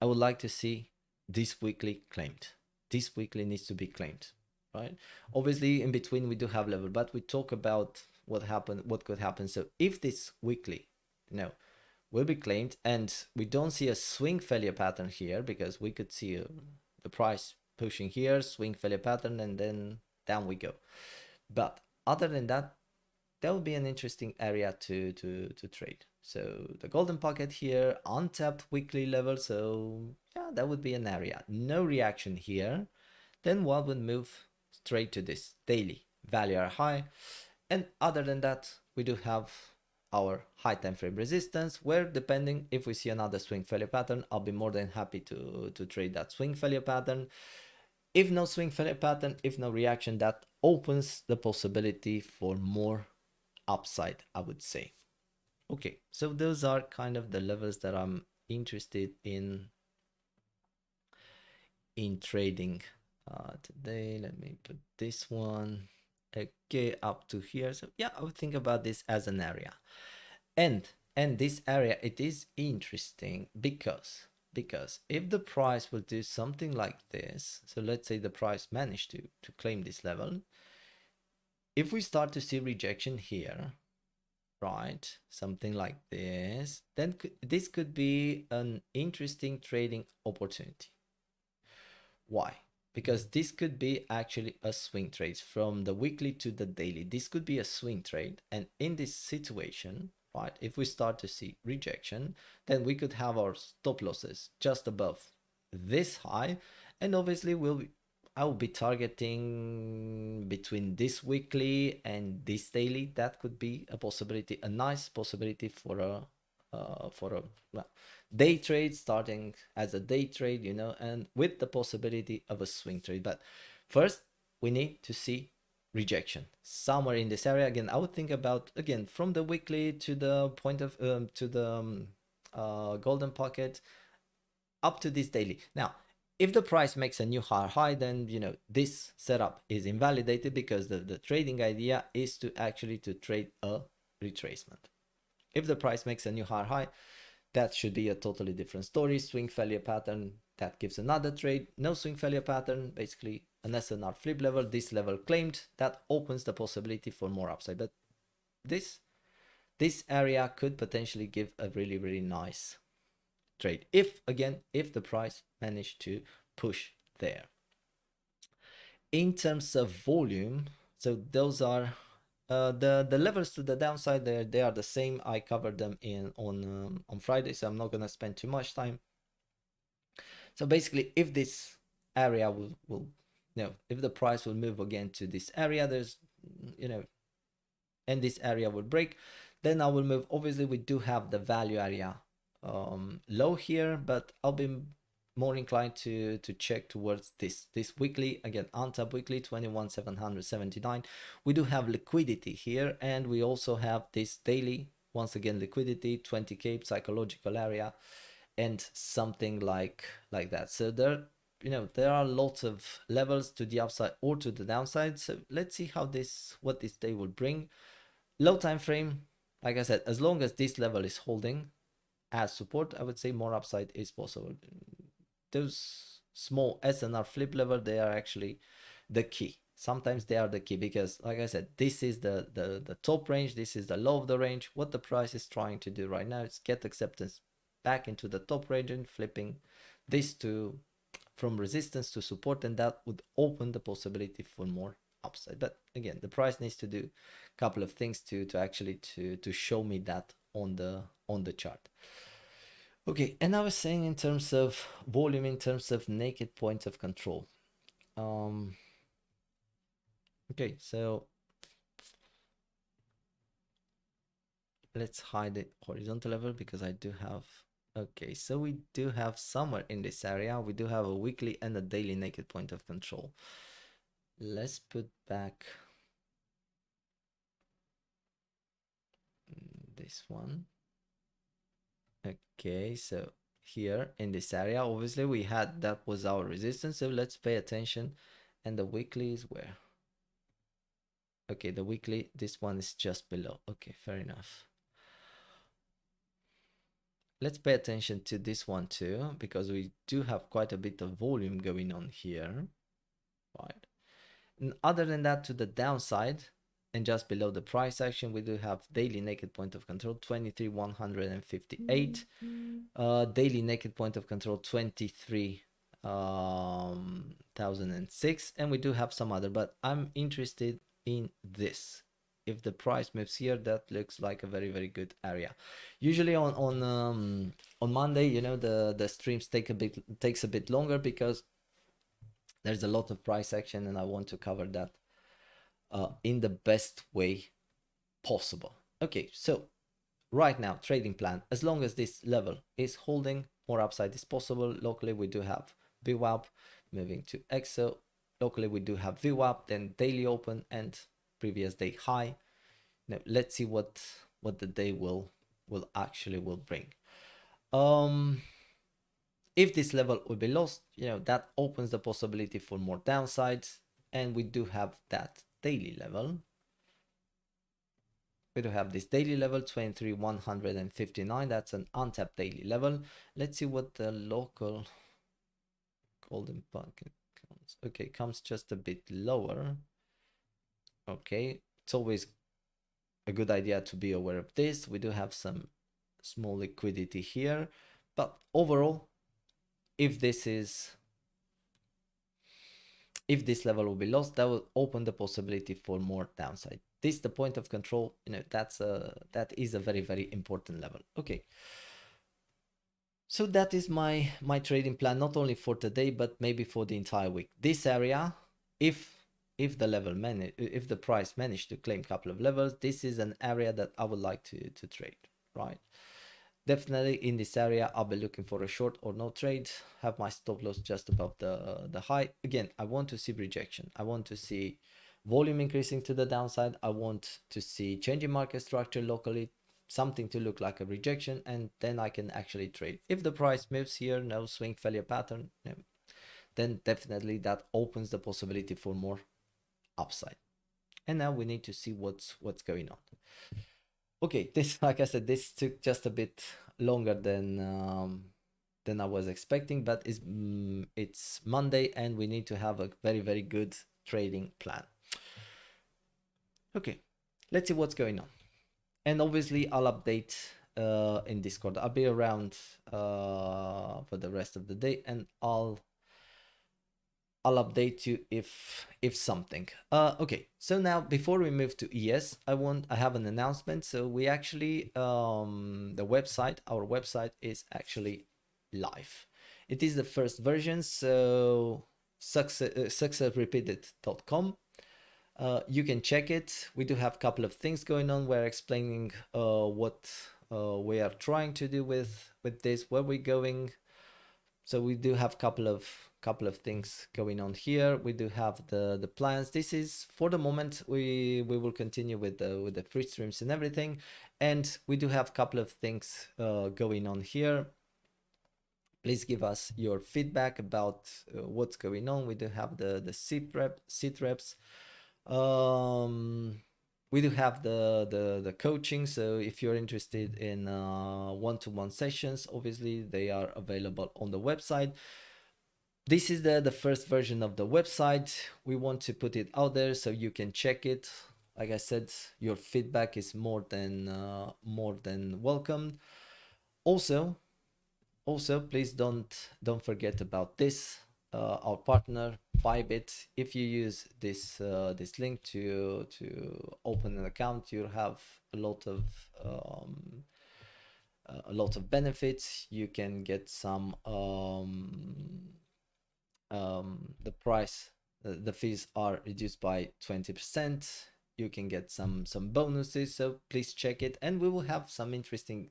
I would like to see this weekly claimed. This weekly needs to be claimed, right? Obviously, in between we do have level, but we talk about what happened, what could happen. So if this weekly, will be claimed, and we don't see a swing failure pattern here, because we could see the price pushing here, swing failure pattern, and then down we go. But other than that, that would be an interesting area to trade. So the golden pocket here, untapped weekly level. So yeah, that would be an area. No reaction here. Then one would move straight to this daily value are high. And other than that, we do have our high time frame resistance, where depending if we see another swing failure pattern, I'll be more than happy to trade that swing failure pattern. If no swing failure pattern, if no reaction, that opens the possibility for more upside, I would say. Okay, so those are kind of the levels that I'm interested in trading today. Let me put this one, okay, up to here. So yeah, I would think about this as an area, and this area, it is interesting because if the price will do something like this, so let's say the price managed to claim this level, if we start to see rejection here, right, something like this, then this could be an interesting trading opportunity. Why? Because this could be actually a swing trade from the weekly to the daily. This could be a swing trade, and in this situation, right, if we start to see rejection, then we could have our stop losses just above this high, and obviously I will be targeting between this weekly and this daily. That could be a possibility, a nice possibility for a well, day trade, starting as a day trade, and with the possibility of a swing trade. But first, we need to see rejection somewhere in this area. Again, I would think about, again, from the weekly to the point of to the golden pocket up to this daily. Now, if the price makes a new higher high, then this setup is invalidated, because the trading idea is to actually to trade a retracement. If the price makes a new higher high, that should be a totally different story. Swing failure pattern, that gives another trade. No swing failure pattern, basically an SNR flip level, this level claimed, that opens the possibility for more upside. But this area could potentially give a really, really nice trade, if the price managed to push there. In terms of volume, so those are the levels to the downside. They are the same. I covered them on Friday, so I'm not gonna spend too much time. So basically, if this area will if the price will move again to this area, there's and this area will break, then I will move. Obviously, we do have the value area low here, but I'll be more inclined to check towards this weekly. Again, untap weekly 21,779. We do have liquidity here, and we also have this daily, once again, liquidity 20k psychological area, and something like that. So there are lots of levels to the upside or to the downside. So let's see what this day will bring. Low time frame, like I said, as long as this level is holding as support, I would say more upside is possible. Those small SNR flip level, they are actually the key. Sometimes they are the key, because like I said, this is the top range, this is the low of the range. What the price is trying to do right now is get acceptance back into the top range and flipping this from resistance to support, and that would open the possibility for more upside. But again, the price needs to do a couple of things to actually to show me that on the chart. Okay, and I was saying, in terms of volume, in terms of naked points of control. Okay, so let's hide the horizontal level, because I do have, okay, so we do have somewhere in this area, we do have a weekly and a daily naked point of control. Let's put back this one. Okay, so here in this area, obviously we had, that was our resistance, so let's pay attention. And the weekly is where? Okay, the weekly, this one is just below. Okay, fair enough. Let's pay attention to this one too, because we do have quite a bit of volume going on here, right? And other than that, to the downside, and just below the price action, we do have daily naked point of control 23,158, daily naked point of control 23,006, and we do have some other, but I'm interested in this. If the price moves here, that looks like a very, very good area. Usually on Monday, the streams takes a bit longer, because there's a lot of price action, and I want to cover that in the best way possible. Okay, so right now, trading plan, as long as this level is holding, more upside is possible. Locally, we do have VWAP. Moving to EXO, locally we do have VWAP, then daily open and previous day high. Now let's see what the day will actually bring. If this level will be lost, that opens the possibility for more downsides, and we do have that daily level. We do have this daily level 23,159. That's an untapped daily level. Let's see what the local golden bucket comes. Okay, comes just a bit lower. Okay, it's always a good idea to be aware of this. We do have some small liquidity here, but overall, if this level will be lost, that will open the possibility for more downside. This is the point of control, that is a very, very important level. Okay, so that is my trading plan, not only for today, but maybe for the entire week. This area, if the price managed to claim a couple of levels, this is an area that I would like to trade, right? Definitely in this area, I'll be looking for a short or no trade. Have my stop loss just above the high. Again, I want to see rejection. I want to see volume increasing to the downside. I want to see changing market structure locally, something to look like a rejection, and then I can actually trade. If the price moves here, no swing failure pattern, no, then definitely that opens the possibility for more upside. And now we need to see what's going on. Okay, this, like I said, this took just a bit longer than I was expecting, but it's Monday and we need to have a very good trading plan. Okay, let's see what's going on. And obviously I'll update in Discord. I'll be around for the rest of the day, and I'll update you if something. Okay, so now before we move to ES, I have an announcement. So we actually the website, our website is actually live. It is the first version, so successrepeated.com. You can check it. We do have a couple of things going on. We're explaining what we are trying to do with this, where we're going. So we do have couple of things going on here. We do have the plans. This is for the moment. We will continue with the free streams and everything, and we do have a couple of things going on here. Please give us your feedback about what's going on. We do have the Sitreps. We do have the coaching. So if you're interested in one-to-one sessions, obviously they are available on the website. This is the first version of the website. We want to put it out there so you can check it. Like I said, your feedback is more than welcome. Also, please don't forget about this. Our partner Bybit. If you use this link to open an account, you'll have a lot of benefits. You can get some the price, the fees are reduced by 20%. You can get some bonuses, so please check it. And we will have some interesting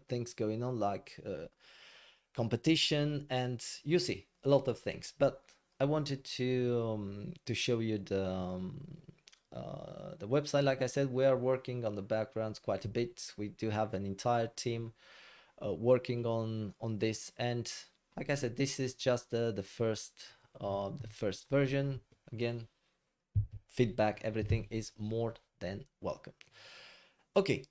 things going on, like competition, and you see a lot of things. But I wanted to show you the website. Like I said, we are working on the backgrounds quite a bit. We do have an entire team working on this, and like I said, this is just the first version. Again, feedback, everything is more than welcome. Okay,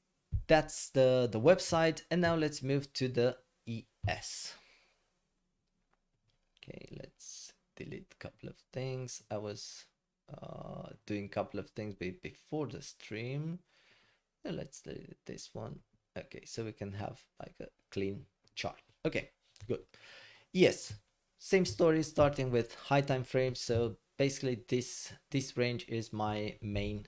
that's the website, and now let's move to the ES. Okay, let's delete a couple of things. I was doing a couple of things before the stream. Let's delete this one. Okay, so we can have like a clean chart. Okay, good. Yes, same story, starting with high time frames. So basically this range is my main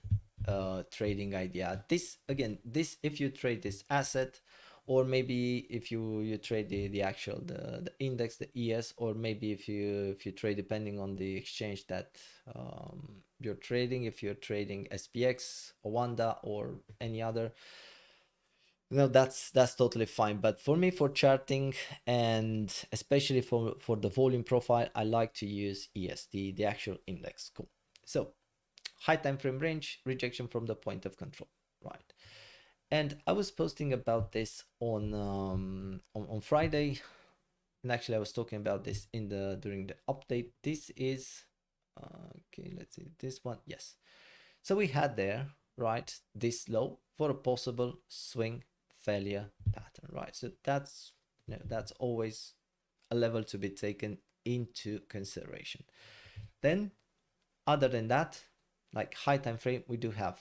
trading idea. This, again, this, if you trade this asset, or maybe if you trade the actual the index, the ES, or maybe if you trade, depending on the exchange that you're trading, if you're trading SPX or Wanda or any other, no, that's totally fine. But for me, for charting, and especially for the volume profile, I like to use ES, the actual index. Cool. So high time frame range, rejection from the point of control, right? And I was posting about this on Friday, and actually I was talking about this during the update. This is okay, let's see this one. Yes, so we had there, right, this low for a possible swing failure pattern, right? So that's always a level to be taken into consideration. Then other than that, like high time frame, we do have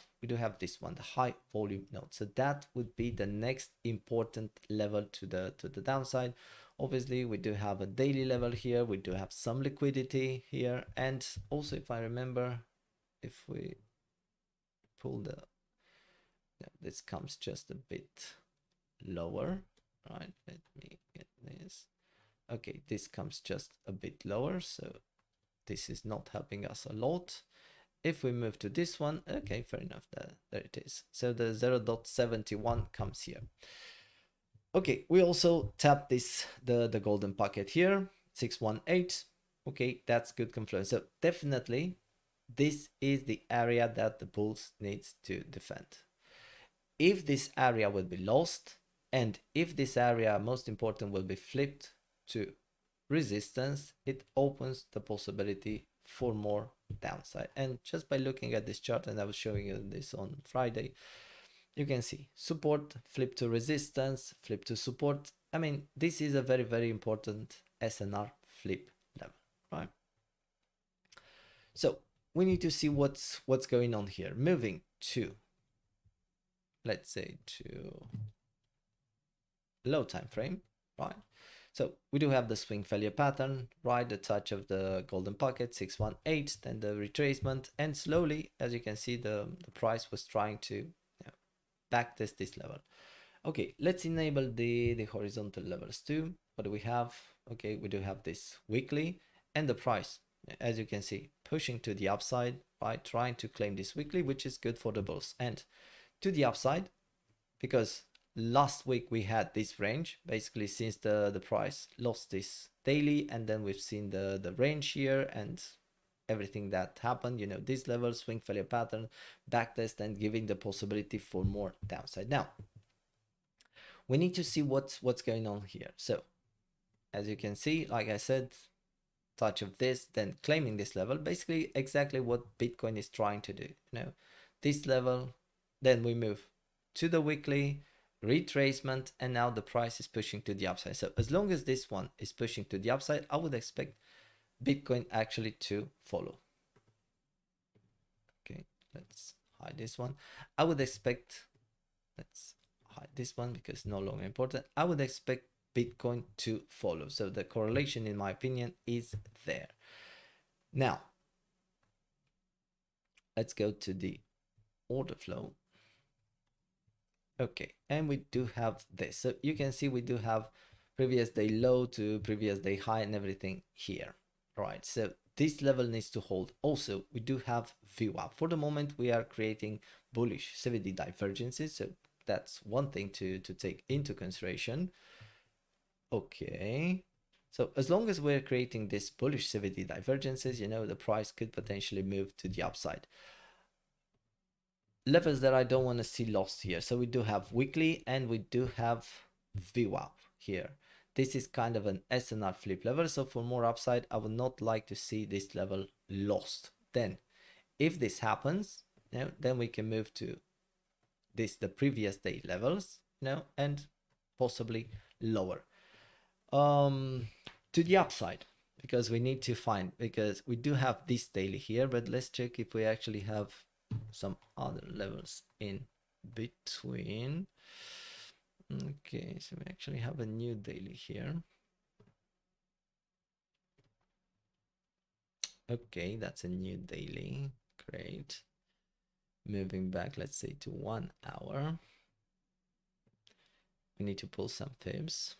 this one, the high volume node. So that would be the next important level to the downside. Obviously we do have a daily level here, we do have some liquidity here, and also, if I remember, if we pull this comes just a bit lower, right? Let me get this. Okay, this comes just a bit lower, so this is not helping us a lot. If we move to this one, okay, fair enough, there it is. So the 0.71 comes here. Okay, we also tap the golden pocket here, 618. Okay, that's good confluence. So definitely this is the area that the bulls needs to defend. If this area will be lost, and if this area, most important, will be flipped to resistance, it opens the possibility for more downside. And just by looking at this chart, and I was showing you this on Friday, you can see support, flip to resistance, flip to support. I mean, this is a very, very important SNR flip level, right? So we need to see what's going on here. Moving to, let's say, to low time frame, right? So we do have the swing failure pattern, right? The touch of the golden pocket, 618, then the retracement, and slowly, as you can see, the price was trying to backtest this level. Okay, let's enable the horizontal levels too. What do we have? Okay, we do have this weekly, and the price, as you can see, pushing to the upside, right? Trying to claim this weekly, which is good for the bulls. And to the upside, because last week we had this range, basically since the price lost this daily, and then we've seen the range here and everything that happened, you know, this level, swing failure pattern, backtest, and giving the possibility for more downside. Now, we need to see what's going on here. So as you can see, like I said, touch of this, then claiming this level, basically exactly what Bitcoin is trying to do. You know, this level, then we move to the weekly retracement, and now the price is pushing to the upside. So as long as this one is pushing to the upside, I would expect Bitcoin actually to follow. Okay, let's hide this one. I would expect, let's hide this one because it's no longer important. I would expect Bitcoin to follow. So the correlation, in my opinion, is there. Now, let's go to the order flow. Okay, and we do have this. So you can see we do have previous day low to previous day high and everything here. Right, so this level needs to hold. Also, we do have VWAP. For the moment, we are creating bullish CVD divergences. So that's one thing to take into consideration. Okay, so as long as we're creating this bullish CVD divergences, you know, the price could potentially move to the upside. Levels that I don't want to see lost here. So we do have weekly and we do have VWAP here. This is kind of an SNR flip level. So for more upside, I would not like to see this level lost. Then if this happens, you know, then we can move to this, the previous day levels, you know, and possibly lower. To the upside, because we need to find, because we do have this daily here, but let's check if we actually have some other levels in between. Okay, so we actually have a new daily here. Okay, that's a new daily. Great. Moving back, let's say to 1 hour. We need to pull some fibs.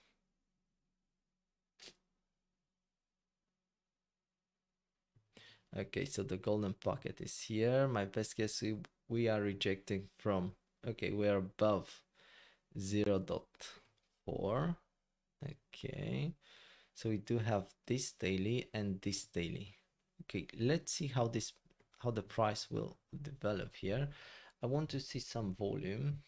Okay, so the golden pocket is here. My best guess, we are rejecting from, okay, we are above 0.4. Okay, so we do have this daily and this daily. Okay, let's see how the price will develop here. I want to see some volume.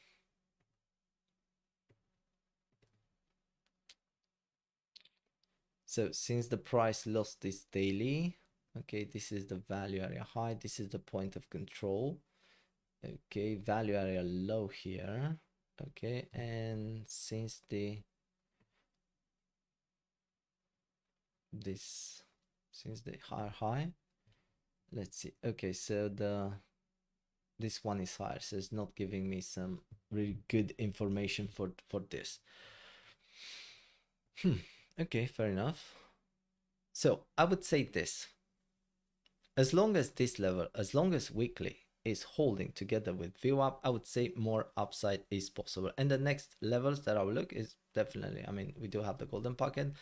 So since the price lost this daily, okay, this is the value area high, this is the point of control. Okay, value area low here. Okay, and since the high, let's see. Okay, so this one is higher, so it's not giving me some really good information for this. Okay, fair enough. So I would say this, as long as this level, as long as weekly is holding together with VWAP, I would say more upside is possible. And the next levels that I will look is definitely, I mean, we do have the golden pocket,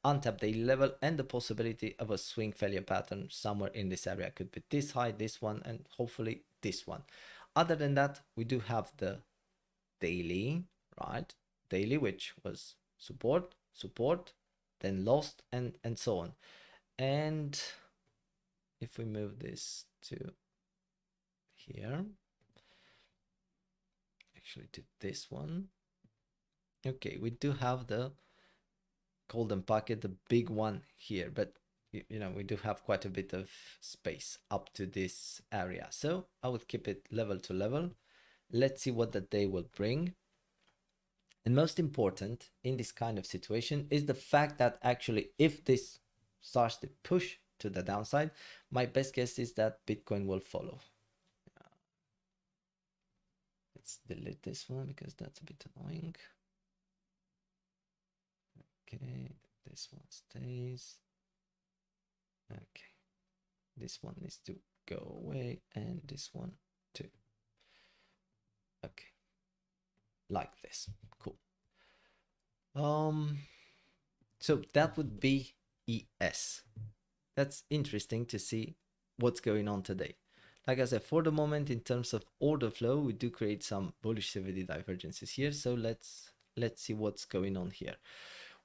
untapped daily level, and the possibility of a swing failure pattern somewhere in this area. Could be this high, this one, and hopefully this one. Other than that, we do have the daily, right? Daily, which was support, then lost, and so on. And if we move this to here. Actually to this one. Okay, we do have the golden packet, the big one here, but you know, we do have quite a bit of space up to this area. So I would keep it level to level. Let's see what the day will bring. And most important in this kind of situation is the fact that actually if this starts to push to the downside, my best guess is that Bitcoin will follow. Let's delete this one because that's a bit annoying. Okay, this one stays. Okay, this one needs to go away and this one too. Okay, like this. Cool. So that would be ES. That's interesting to see what's going on today. Like I said, for the moment, in terms of order flow, we do create some bullish CVD divergences here. So let's see what's going on here.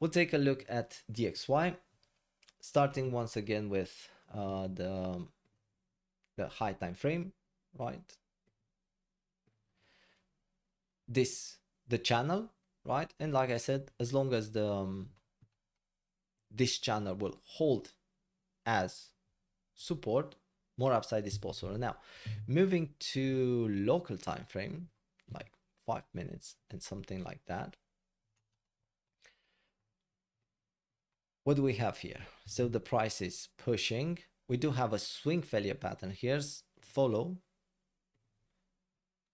We'll take a look at DXY, starting once again with the high time frame, right? The channel, right? And like I said, as long as the this channel will hold as support, more upside is possible. Now, moving to local time frame, like 5 minutes and something like that. What do we have here? So the price is pushing. We do have a swing failure pattern. Here's follow.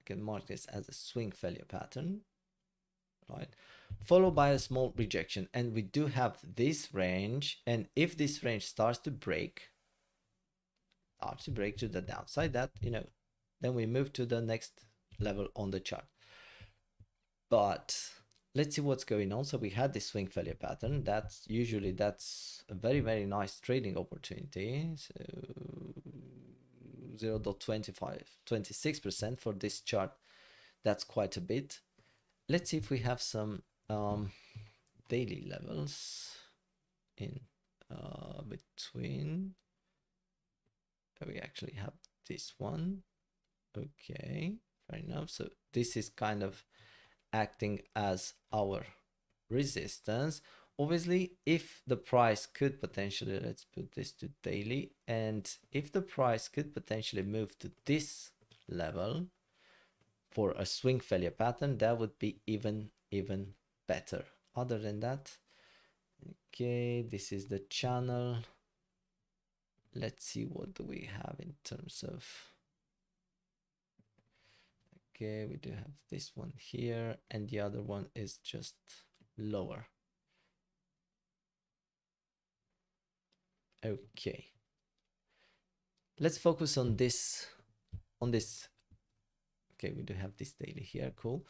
I can mark this as a swing failure pattern, right? Followed by a small rejection. And we do have this range. And if this range starts to break to the downside, that, you know, then we move to the next level on the chart. But let's see what's going on. So we had this swing failure pattern. That's a very, very nice trading opportunity. So 0.26% for this chart. That's quite a bit. Let's see if we have some daily levels in between. We actually have this one. Okay, fair enough. So this is kind of acting as our resistance. Obviously, if the price could potentially, let's put this to daily, and if the price could potentially move to this level for a swing failure pattern, that would be even better. Other than that, okay, this is the channel. Let's see, what do we have in terms of, okay, we do have this one here and the other one is just lower. Okay, let's focus on this okay, we do have this daily here. Cool.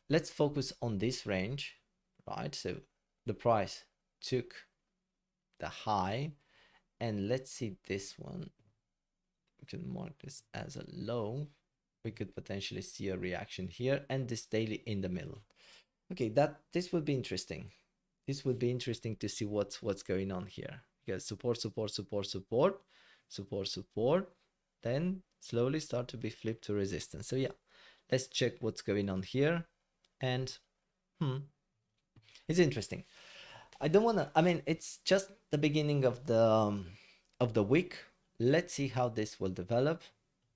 Let's focus on this range, right? So the price took the high, and let's see this one. We can mark this as a low. We could potentially see a reaction here and this daily in the middle. Okay, this would be interesting. This would be interesting to see what's going on here. Because support, then slowly start to be flipped to resistance. So yeah, let's check what's going on here. And it's interesting. I don't want to, I mean, it's just the beginning of the week. Let's see how this will develop,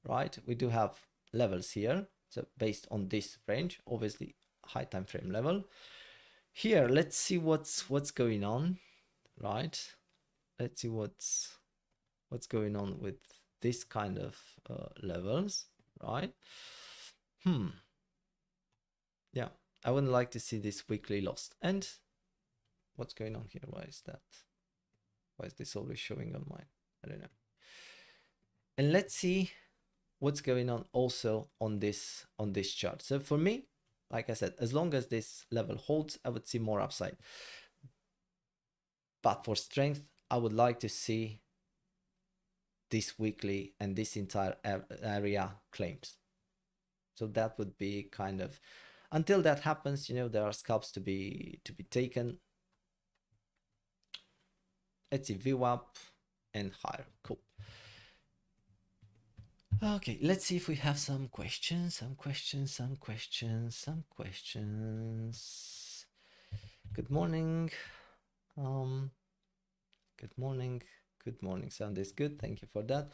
right? We do have levels here. So based on this range, obviously high time frame level. Here, let's see what's going on, right? Let's see what's going on with this kind of levels, right? Yeah, I wouldn't like to see this weekly lost. And what's going on here? Why is that? Why is this always showing on mine? I don't know. And let's see what's going on also on this chart. So for me, like I said, as long as this level holds, I would see more upside. But for strength, I would like to see this weekly and this entire area claims. So that would be kind of, until that happens, you know, there are scalps to be taken. Let's see, VWAP and higher. Cool. Okay, let's see if we have some questions. Good morning. Um, good morning. Good morning. Sound is good. Thank you for that.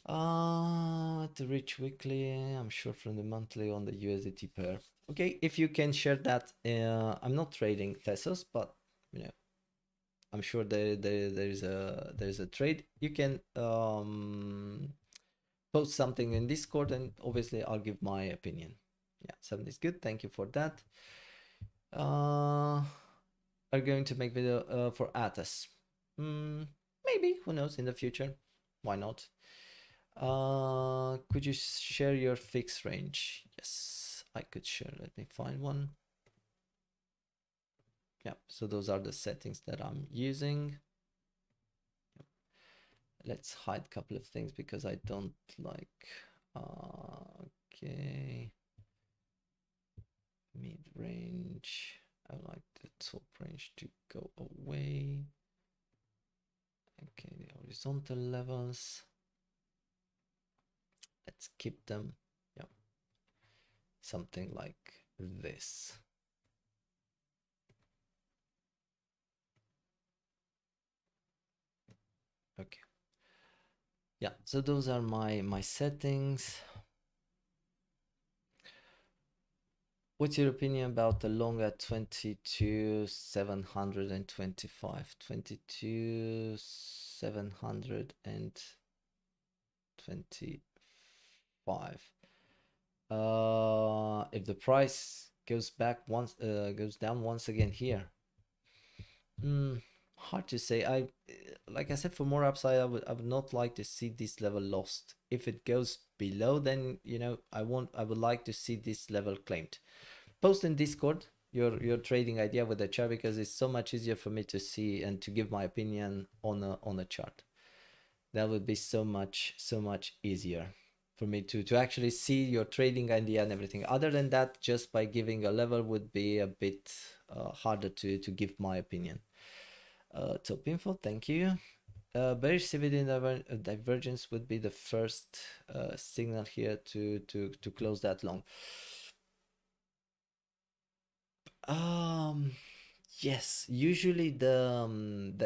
To reach weekly, I'm sure from the monthly on the USDT pair. Okay, if you can share that. I'm not trading Thesos, but you know, I'm sure there's a trade. You can post something in Discord, and obviously I'll give my opinion. Yeah, something is good. Thank you for that. Are going to make video for Atas? Maybe, who knows, in the future. Why not? Could you share your fixed range? Yes, I could share. Let me find one. Yeah, so those are the settings that I'm using. Let's hide a couple of things because I don't like. Okay, mid range. I like the top range to go away. Okay, the horizontal levels. Let's keep them. Yeah, something like this. Okay. Yeah, so those are my settings. What's your opinion about the long at 22,725? 22,725. If the price goes back once, goes down once again here, hard to say. Like I said, for more upside, I would not like to see this level lost. If it goes below, then I would like to see this level claimed. Post in Discord your trading idea with the chart, because it's so much easier for me to see and to give my opinion on a chart. That would be so much easier for me to actually see your trading idea and everything. Other than that, just by giving a level would be a bit harder to give my opinion. Top info, thank you. Bearish CVD divergence would be the first signal here to close that long. Yes, usually the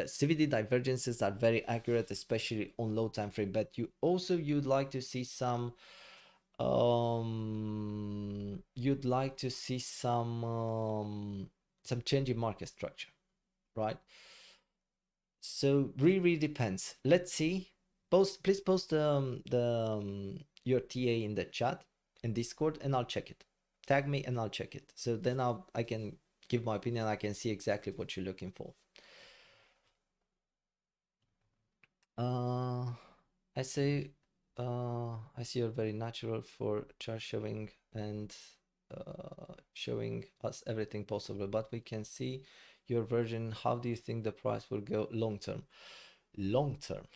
CVD divergences are very accurate, especially on low time frame. But you'd like to see some change in market structure, right? So really depends. Let's see. Please post your TA in the chat in Discord, and I'll check it. Tag me and I'll check it. So then I can give my opinion. I can see exactly what you're looking for. I see you're very natural for chart showing and showing us everything possible, but we can see your version. How do you think the price will go long term? Long term,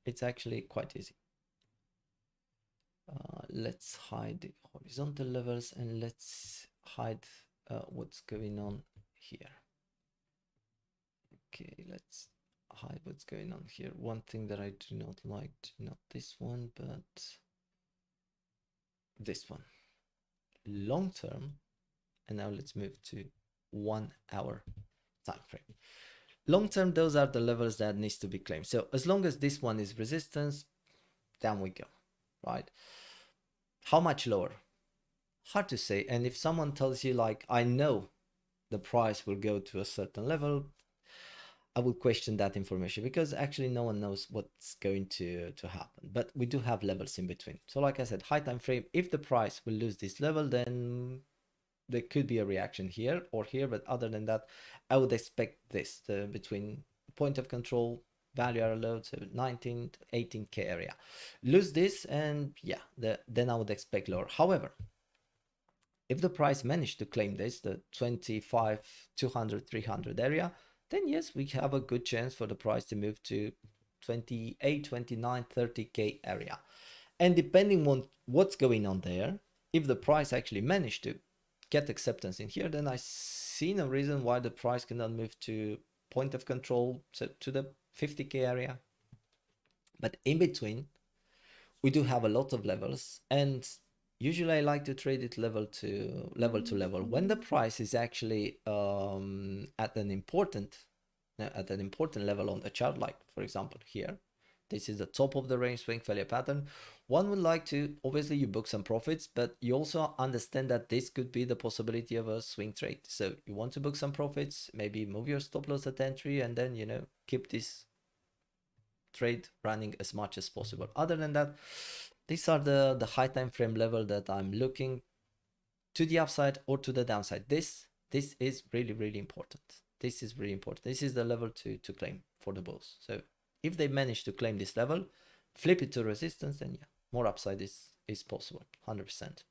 it's actually quite easy. Let's hide the horizontal levels, and let's hide what's going on here. Okay, let's hide what's going on here. One thing that I do not like, not this one, but this one. Long term, and now let's move to 1 hour time frame. Long term, those are the levels that needs to be claimed. So as long as this one is resistance, down we go, right? How much lower? Hard to say. And if someone tells you like, I know the price will go to a certain level, I would question that information, because actually no one knows what's going to happen. But we do have levels in between. So like I said, high time frame, if the price will lose this level, then there could be a reaction here or here. But other than that, I would expect this between point of control, value arrow load, so 19 to 18k area. Lose this, and yeah, then I would expect lower. However, if the price managed to claim this, the 25, 200, 300 area, then yes, we have a good chance for the price to move to 28, 29, 30k area. And depending on what's going on there, if the price actually managed to get acceptance in here, then I see no reason why the price cannot move to point of control, so to the 50k area. But in between, we do have a lot of levels, and usually I like to trade it level to level. When the price is actually at an important level on the chart, like for example here, this is the top of the range swing failure pattern. One would like to, obviously you book some profits, but you also understand that this could be the possibility of a swing trade. So you want to book some profits, maybe move your stop loss at entry, and then, you know, keep this trade running as much as possible. Other than that, these are the high time frame level that I'm looking to the upside or to the downside. This is really important. This is really important. This is the level to claim for the bulls. So if they manage to claim this level, flip it to resistance, then yeah, more upside is possible, 100%.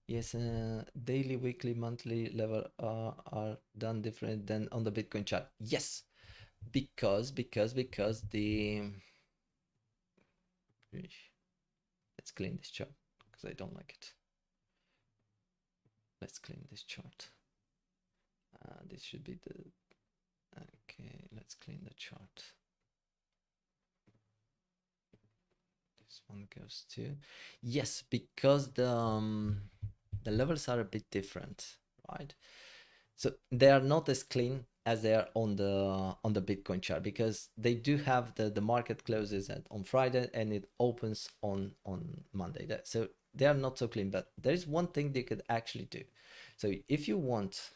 Yes, daily, weekly, monthly level are done different than on the Bitcoin chart. Yes, because the let's clean this chart because I don't like it. Let's clean this chart. This should be the okay. Let's clean the chart. This one goes to yes, because the levels are a bit different, right? So they are not as clean as they are on the Bitcoin chart, because they do have the market closes on Friday and it opens on Monday. So they are not so clean, but there is one thing they could actually do. So if you want,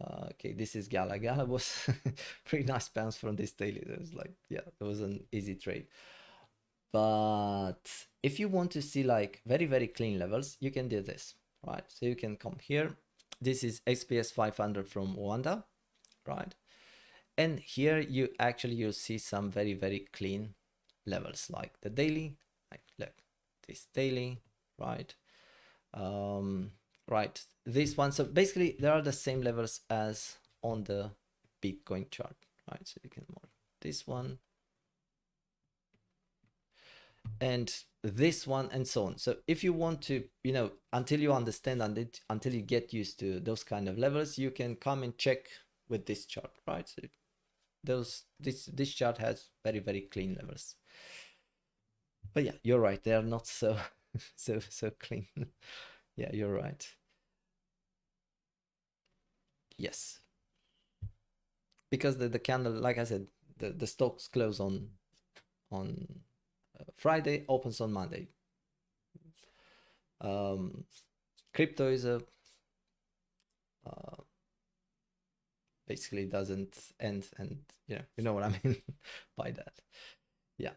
okay, this is Gala. Gala was pretty nice bounce from this daily. It was like, yeah, it was an easy trade. But if you want to see like very clean levels, you can do this, right? So you can come here. This is XPS 500 from Rwanda, right? And here you'll see some very clean levels, like the daily, like look, this daily, right? Right, this one. So basically there are the same levels as on the Bitcoin chart, right? So you can mark this one and this one and so on. So if you want to, you know, until you understand and until you get used to those kind of levels, you can come and check with this chart, right? So this chart has very clean levels. But yeah, you're right, they are not so so clean. Yeah, you're right. Yes, because the candle, like I said, the stocks close on Friday, opens on Monday. Crypto is a basically doesn't end, and you know what I mean by that. Yeah.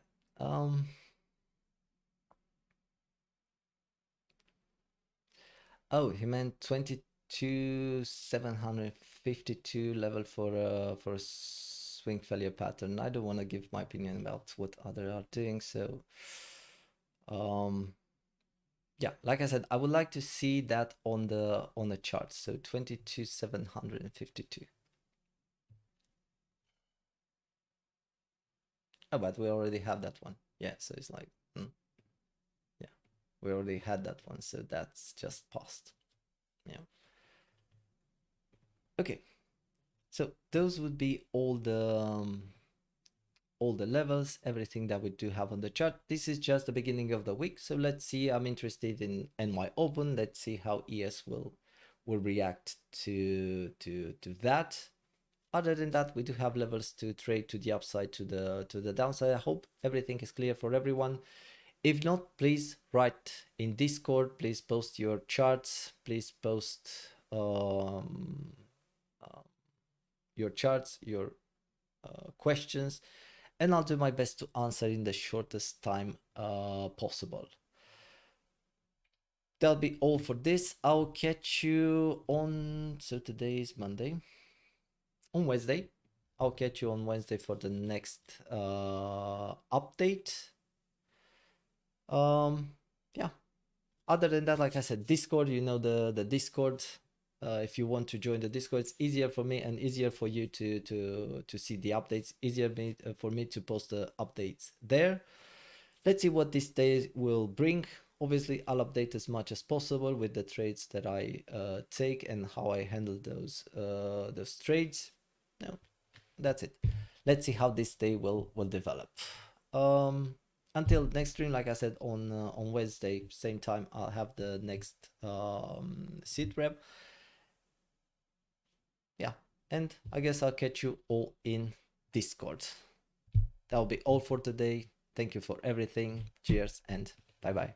Oh, he meant 22,752 level for a swing failure pattern. I don't want to give my opinion about what others are doing, so yeah, like I said, I would like to see that on the chart. So 22,752. Oh, but we already have that one. Yeah, so it's like, yeah, we already had that one, so that's just passed. Yeah. Okay, so those would be all the levels, everything that we do have on the chart. This is just the beginning of the week, so let's see. I'm interested in NY Open. Let's see how ES will react to that. Other than that, we do have levels to trade to the upside, to the downside. I hope everything is clear for everyone. If not, please write in Discord. Please post your charts. Please post your charts, your questions, and I'll do my best to answer in the shortest time possible. That'll be all for this. I'll catch you on, so today is Monday, on Wednesday. I'll catch you on Wednesday for the next update. Yeah, other than that, like I said, Discord, you know, the Discord. If you want to join the Discord, it's easier for me and easier for you to see the updates, easier for me to post the updates there. Let's see what this day will bring. Obviously, I'll update as much as possible with the trades that I take and how I handle those trades. No, that's it. Let's see how this day will develop. Until next stream, like I said, on Wednesday, same time, I'll have the next Sitrep. Yeah, and I guess I'll catch you all in Discord. That'll be all for today. Thank you for everything. Cheers and bye bye.